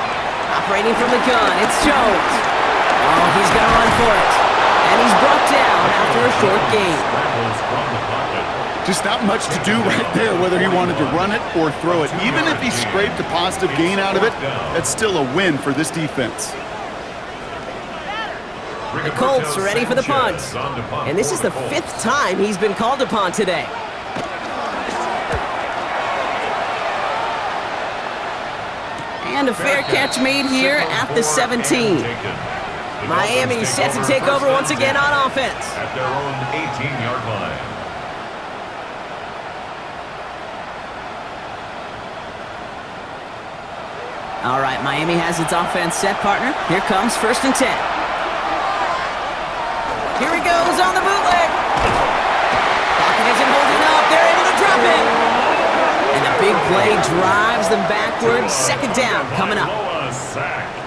Operating from the gun, it's Jones. Oh, he's going to run for it. And he's brought down after a short gain. Scrambles from the pocket. Just not much to do right there, whether he wanted to run it or throw it. Even if he scraped a positive gain out of it, that's still a win for this defense. The Colts are ready for the punt. And this is the 5th time he's been called upon today. And a fair catch made here at the 17. Miami set to take over once again on offense. At their own 18-yard line. All right, Miami has its offense set, partner. Here comes 1st and 10. Here he goes on the bootleg. Pocket isn't holding up. They're able to drop it. And the big play drives them backwards. 2nd down coming up.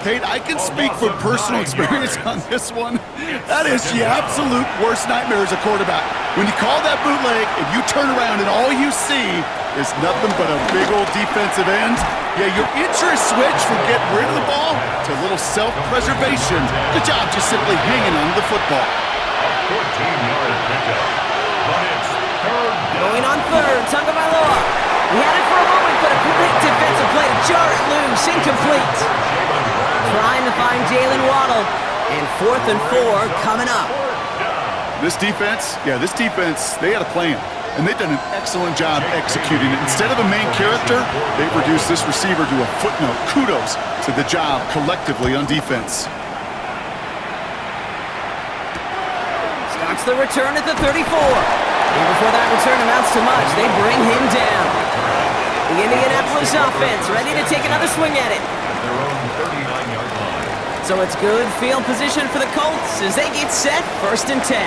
Kate, I can speak from personal experience on this one. That is the absolute worst nightmare as a quarterback. When you call that bootleg and you turn around and all you see is nothing but a big old defensive end, yeah, your interest switch from getting rid of the ball to a little self-preservation. Good job just simply hanging on to the football. 14-yard pickup. But it's 3rd down. Going on 3rd, Tagovailoa. He had it for a moment, but a quick defensive play to jar it loose. Incomplete. Trying to find Jalen Waddle. And 4th and 4 coming up. This defense, they had a plan. And they've done an excellent job executing it. Instead of a main character, they've reduced this receiver to a footnote. Kudos to the job collectively on defense. Starts the return at the 34. And before that return amounts to much, they bring him down. The Indianapolis offense ready to take another swing at it. Their own 39-yard line. So it's good field position for the Colts as they get set 1st and 10.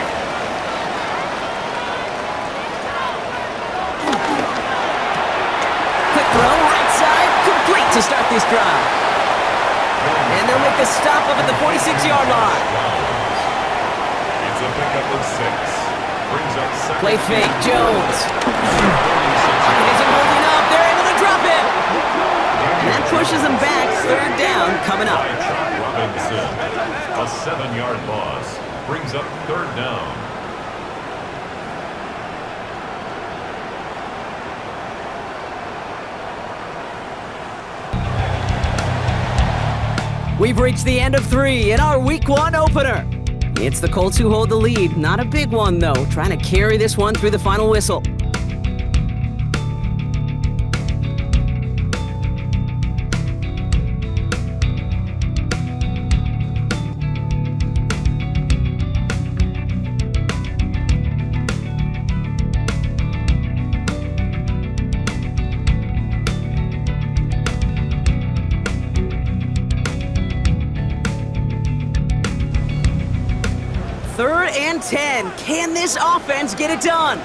Quick throw, right side, complete to start this drive. And they'll make the stop up at the 46-yard line. It's a pickup of 6. Brings up 2nd. Play fake, Jones. Pocket isn't holding up. They're able to drop it. And that pushes them back. 3rd down coming up. Robinson. A 7-yard loss. Brings up 3rd down. We've reached the end of 3 in our Week 1 opener. It's the Colts who hold the lead. Not a big one, though. Trying to carry this one through the final whistle. Third and 10. Can this offense get it done?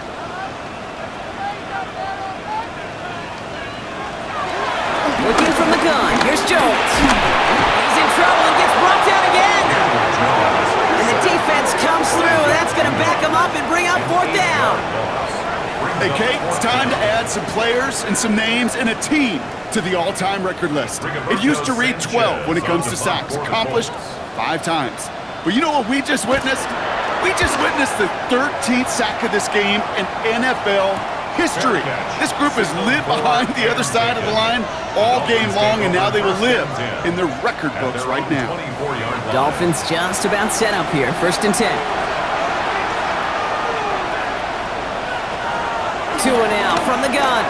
Looking from the gun. Here's Jones. He's in trouble and gets brought down again. And the defense comes through. That's going to back him up and bring up 4th down. Hey, Kate, it's time to add some players and some names and a team to the all-time record list. It used to read 12 when it comes to sacks, accomplished 5 times. But you know what we just witnessed? We just witnessed the 13th sack of this game in NFL history. This group has lived behind the other side of the line all game long, and now they will live in their record books right now. Dolphins just about set up here. 1st and 10. Tua now from the gun.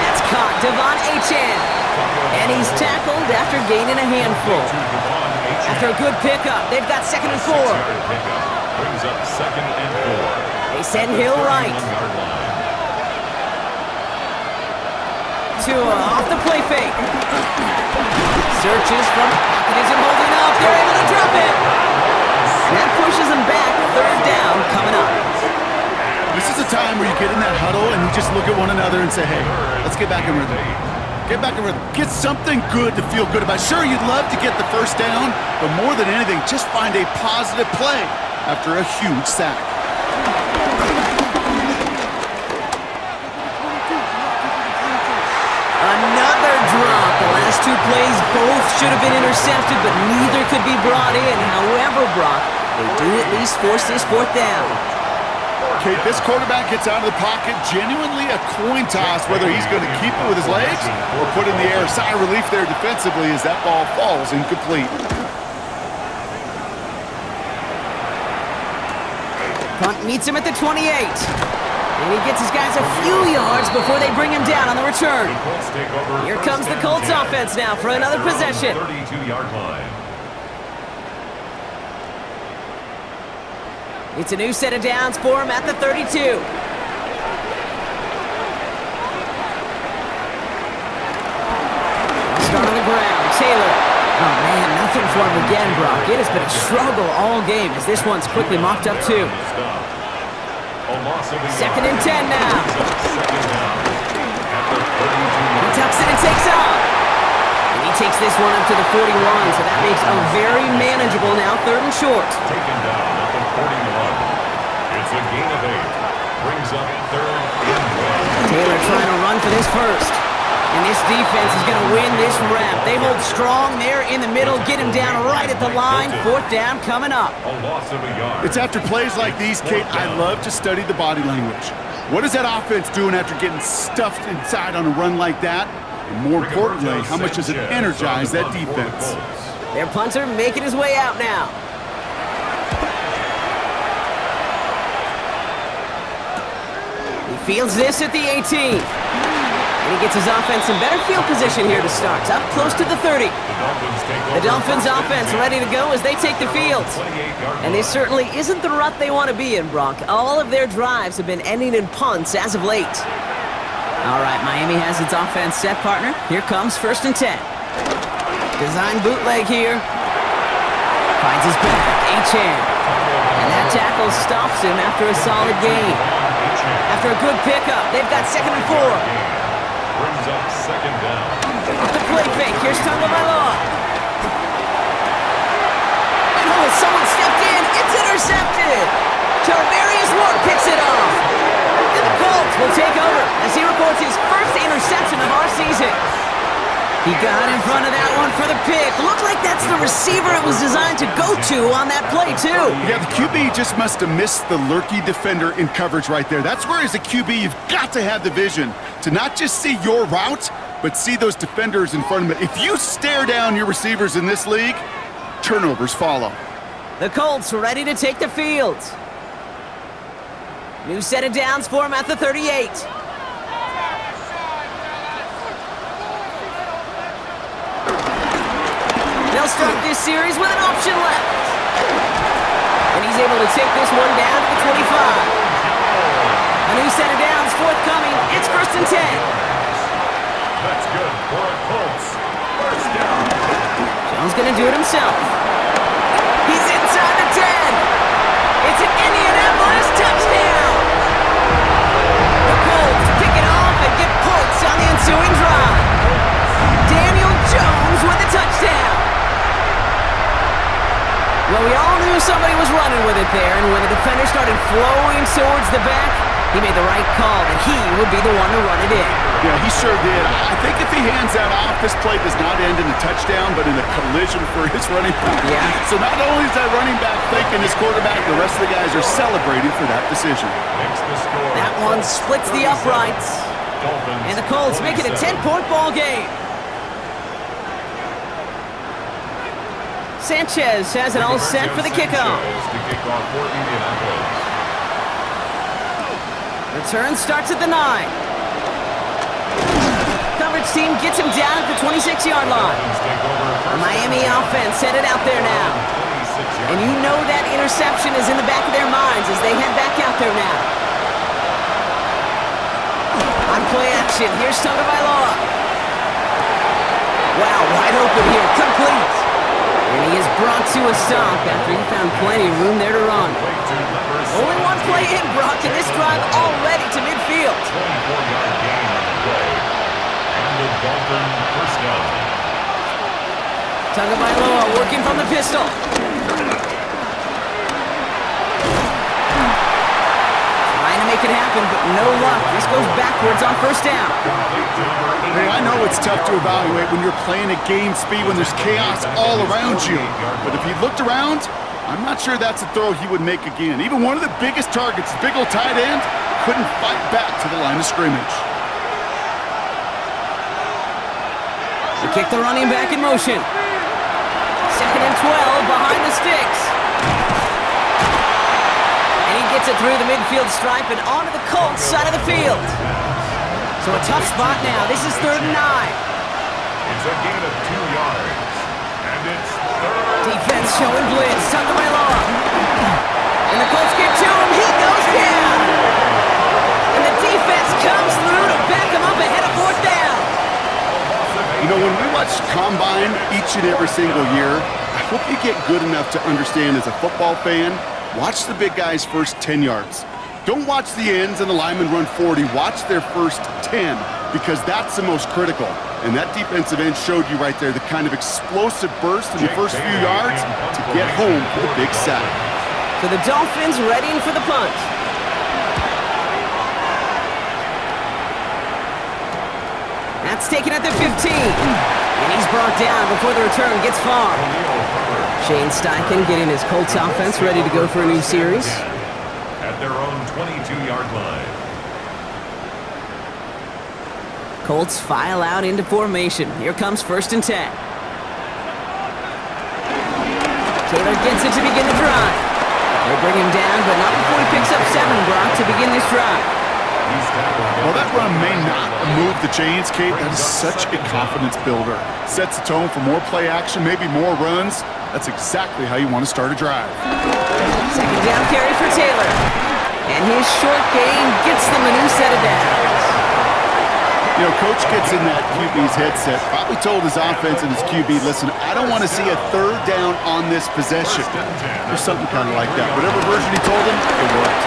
That's caught. Devon Achane. And he's tackled after gaining a handful. After a good pickup, they've got 2nd and 4. Brings up 2nd and 4. They send Hill right. Tua off the play fake. Searches from pocket isn't holding up. They're able to drop it. And that pushes them back. 3rd down coming up. This is a time where you get in that huddle and you just look at one another and say, hey, let's get back in rhythm. Get back in rhythm. Get something good to feel good about. Sure, you'd love to get the 1st down, but more than anything, just find a positive play after a huge sack. Another drop. The last 2 plays both should have been intercepted, but neither could be brought in. However, Brock, they do at least force this 4th down. Kate, this quarterback gets out of the pocket, genuinely a coin toss whether he's going to keep it with his legs or put it in the air. Sigh of relief there defensively as that ball falls incomplete. Punt meets him at the 28. And he gets his guys a few yards before they bring him down on the return. Here comes the Colts offense now for another possession. 32-yard line. It's a new set of downs for him at the 32. Taylor. Oh, man, nothing for him again, Brock. It has been a struggle all game as this one's quickly mocked up, too. Second and 10 now. He tucks it and takes off. And he takes this one up to the 41, so that makes a very manageable now third and short. Taken down at the 41. It's a gain of 8. Brings up third and 1. Taylor trying to run for this first. And this defense is going to win this rep. They hold strong there in the middle, get him down right at the line. Fourth down coming up. A loss of a yard. It's after plays like these, Kate, I love to study the body language. What is that offense doing after getting stuffed inside on a run like that? And more importantly, how much does it energize that defense? Their punter making his way out now. He fields this at the 18. And he gets his offense in better field position here to start. Up close to the 30. The Dolphins offense ready to go as they take the field. And this certainly isn't the rut they want to be in, Brock. All of their drives have been ending in punts as of late. All right, Miami has its offense set, partner. Here comes first and 10. Design bootleg here. Finds his back, Achane. And that tackle stops him after a solid gain. After a good pickup, they've got second and 4. Brings up second down. Off the play fake, here's Tagovailoa. And oh, someone stepped in, it's intercepted. Tarvarius Ward picks it off. And the Colts will take over as he records his first interception of our season. He got in front of that one for the pick. Looked like that's the receiver it was designed to go to on that play, too. Yeah, the QB just must have missed the lurky defender in coverage right there. That's where, as a QB, you've got to have the vision to not just see your route, but see those defenders in front of it. If you stare down your receivers in this league, turnovers follow. The Colts ready to take the field. New set of downs for him at the 38. They'll start this series with an option left. And he's able to take this one down to the 25. A new set of downs forthcoming. It's first and 10. That's good for a Colts. First down. Jones going to do it himself. He's inside the 10. It's an Indianapolis touchdown. The Colts pick it off and get points on the ensuing drive. Daniel Jones with a touchdown. Well, we all knew somebody was running with it there, and when the defender started flowing towards the back, he made the right call that he would be the one to run it in. Yeah, he sure did. I think if he hands that off, this play does not end in a touchdown, but in a collision for his running back. Yeah. So not only is that running back thinking his quarterback, the rest of the guys are celebrating for that decision. Makes the score. That one splits the uprights. Dolphins. And the Colts make it a 10-point ball game. Sanchez has it all set for the kickoff. To kick off for Indianapolis. Return starts at the 9. Coverage team gets him down at the 26-yard line. The Miami offense headed out there now. And you know that interception is in the back of their minds as they head back out there now. On play action, here's Tagovailoa. Wow, wide open here, complete. And he is brought to a stop after he found plenty of room there to run. Only one play in, Brock, and this drive already to midfield. 24-yard gain on the play. And the Dolphin first down. Tagovailoa working from the pistol. Trying to make it happen, but no luck. This goes backwards on first down. Hey, I know it's tough to evaluate when you're playing at game speed when there's chaos all around you. But if he looked around, I'm not sure that's a throw he would make again. Even one of the biggest targets, big old tight end, couldn't fight back to the line of scrimmage. They kick the running back in motion. Second and 12 behind the sticks. And he gets it through the midfield stripe and onto the Colts side of the field. So a tough spot now. This is third and 9. It's a gain of 2 yards. And it's third. Defense showing blitz. Tagovailoa. And the Colts get to him. He goes down. And the defense comes through to back him up ahead of fourth down. You know, when we watch watch Combine each and every single year. I hope you get good enough to understand as a football fan, watch the big guys' first 10 yards. Don't watch the ends and the linemen run 40. Watch their first 10 because that's the most critical. And that defensive end showed you right there the kind of explosive burst in the first few yards to get home for the big sack. So the Dolphins readying for the punt. That's taken at the 15. And he's brought down before the return gets far. Shane Steichen getting his Colts offense ready to go for a new series. At their own 22-yard line. Colts file out into formation. Here comes 1st and 10. Taylor gets it to begin the drive. They bring him down, but not before he picks up 7, Brock, to begin this drive. Well, that run may not move the chains, Kate. That is such a confidence builder. Sets the tone for more play action, maybe more runs. That's exactly how you want to start a drive. 2nd down carry for Taylor. And his short gain gets them a new set of downs. You know, Coach gets in that QB's headset, probably told his offense and his QB, listen, I don't want to see a 3rd down on this possession. Or something kind of like that. Whatever version he told him, it worked.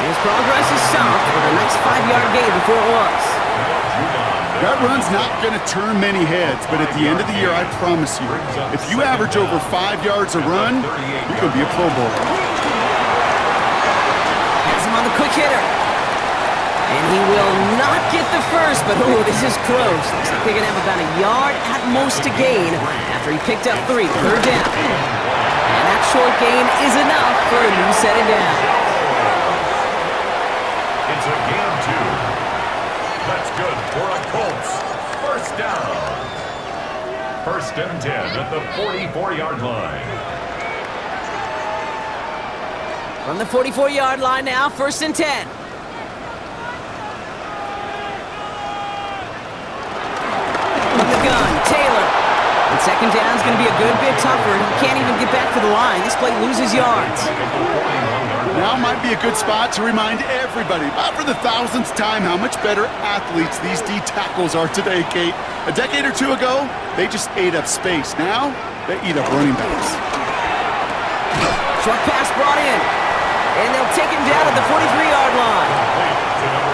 His progress is stopped for the next 5-yard gain before it was. That run's not going to turn many heads, but at the end of the year, I promise you, if you average over 5 yards a run, you're going to be a Pro Bowler. Has him on the quick hitter. And he will not get the first, but this is close. Looks like they're going to have about a yard at most to gain after he picked up 3, 3rd down. And that short gain is enough for a new set of downs. It's a gain of 2. That's good for a Colts. 1st down. 1st and 10 at the 44-yard line. From the 44-yard line now, 1st and 10. From the gun, Taylor. And 2nd down is going to be a good bit tougher. He can't even get back to the line. This play loses yards. Now might be a good spot to remind everybody, about for the 1000th time, how much better athletes these D tackles are today, Kate. A decade or 2 ago, they just ate up space. Now, they eat up running backs. Short pass brought in. And they'll take him down at the 43-yard line.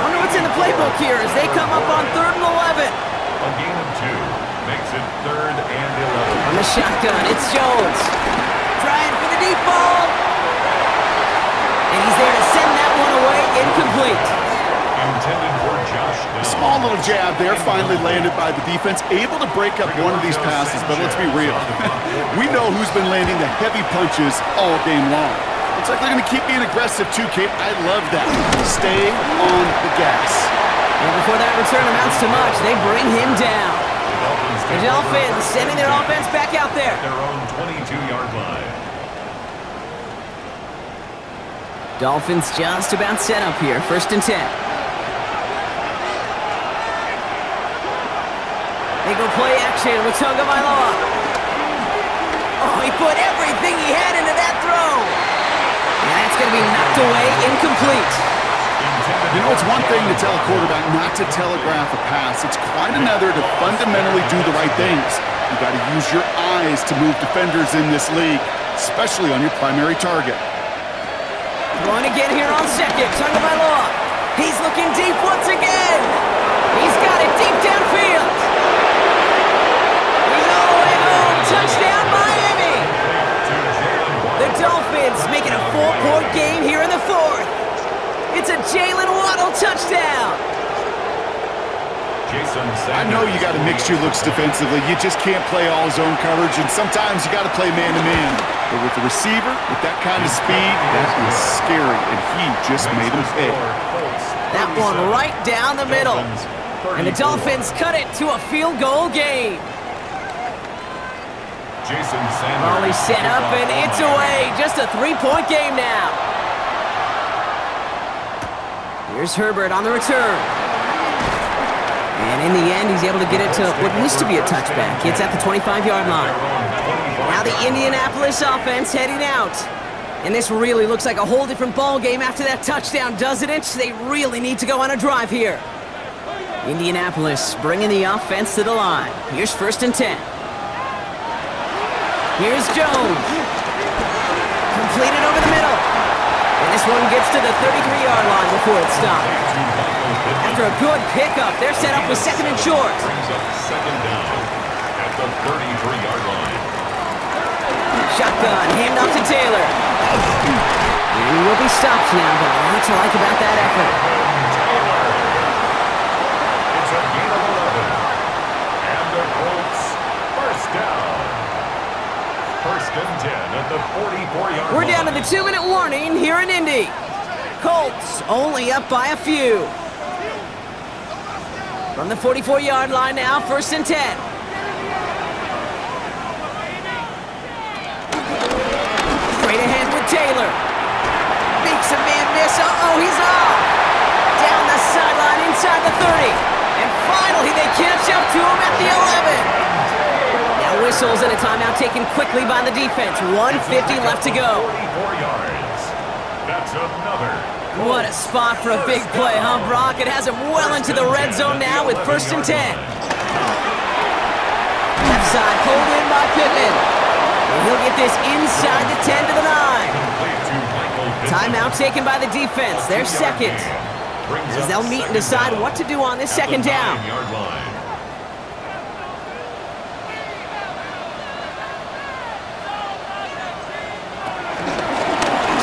Wonder what's in the playbook here as they come up on 3rd and 11. A gain of 2 makes it 3rd and 11. On the shotgun, it's Jones. Trying for the deep ball. And he's there to send that one away, incomplete. Intended for Josh. A small little jab there, finally landed by the defense. Able to break up one of these passes, but let's be real. We know who's been landing the heavy punches all game long. Looks like they're going to keep being aggressive too, Kate. I love that. Stay on the gas. And before that return amounts to much, they bring him down. The Dolphins sending their offense back out there. Their own 22-yard line. Dolphins just about set up here. 1st and 10. They go play action with Tagovailoa. Oh, he put everything he had into that throw. And that's going to be knocked away, incomplete. You know, it's one thing to tell a quarterback not to telegraph a pass. It's quite another to fundamentally do the right things. You've got to use your eyes to move defenders in this league, especially on your primary target. Going again here on 2nd. Tagovailoa. He's looking deep once again. He's got it deep downfield. He's all the way home. Touchdown, Miami. The Dolphins making a 4-point game here in the 4th. It's a Jalen Waddle touchdown. I know you got to mix your looks defensively. You just can't play all zone coverage, and sometimes you got to play man-to-man. But with the receiver, with that kind of speed, that is scary, and he just made him pay. That one right down the middle. And the Dolphins cut it to a field goal game. Molly set up, and it's away. Just a 3-point game now. Here's Herbert on the return. And in the end, he's able to get it to what used to be a touchback. It's at the 25-yard line. Now the Indianapolis offense heading out. And this really looks like a whole different ball game after that touchdown, doesn't it? They really need to go on a drive here. Indianapolis bringing the offense to the line. Here's 1st and 10. Here's Jones. Completed over the middle. And this one gets to the 33-yard line before it's stopped. After a good pickup, they're set up with 2nd and short. Brings up 2nd down at the 33-yard line. Shotgun, handoff to Taylor. And he will be stopped now, but lots to like about that effort. Taylor. It's a gain of 11. And the Colts, 1st down. 1st and 10 at the 44-yard line. We're down to the 2-minute warning here in Indy. Colts only up by a few. From the 44-yard line now, 1st and 10. Straight ahead with Taylor. Makes a man miss. Uh-oh, he's off. Down the sideline inside the 30. And finally they catch up to him at the 11. Now whistles and a timeout taken quickly by the defense. 1:50 left to go. 44 yards. That's another. What a spot for a big play, huh, Brock? It has him well into the red zone now with 1st and 10. Left side pulled in by Pittman. And he'll get this inside the 10 to the 9. Timeout taken by the defense. Their 2nd. As they'll meet and decide what to do on this 2nd down.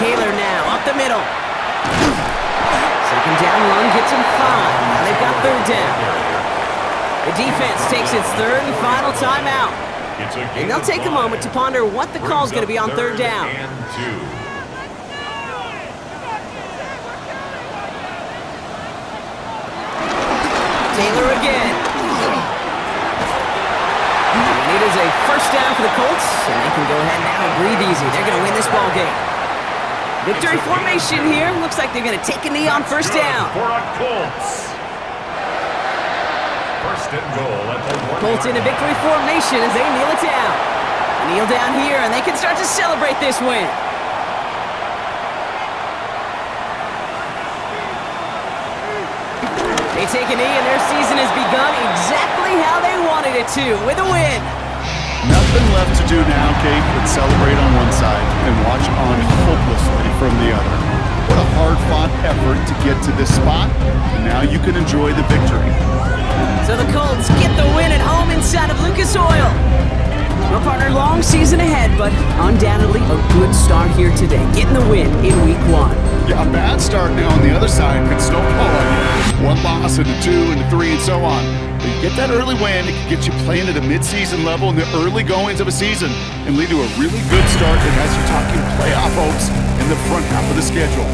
Taylor now up the middle. 2nd down run gets him 5. Now they've got 3rd down. The defense takes its 3rd and final timeout. And they'll take a moment to ponder what the call is going to be on 3rd down. Taylor again. And it is a 1st down for the Colts, and they can go ahead now and breathe easy. They're going to win this ball game. Victory formation here. Looks like they're going to take a knee on 1st down. For a Colts. 1st and goal at the 1 Colts in a victory formation as they kneel it down. Kneel down here, and they can start to celebrate this win. They take a knee, and their season has begun exactly how they wanted it to, with a win. Nothing left to do now, Kate, but celebrate on one side and watch on hopelessly from the other. What a hard-fought effort to get to this spot, and now you can enjoy the victory. So the Colts get the win at home inside of Lucas Oil. Well, partner, long season ahead, but undoubtedly a good start here today, getting the win in Week 1. Yeah, a bad start now on the other side could snowball on you. 1 loss into 2 into 3 and so on. But you get that early win, it can get you playing at a mid-season level in the early goings of a season and lead to a really good start that has you talking playoff hopes in the front half of the schedule.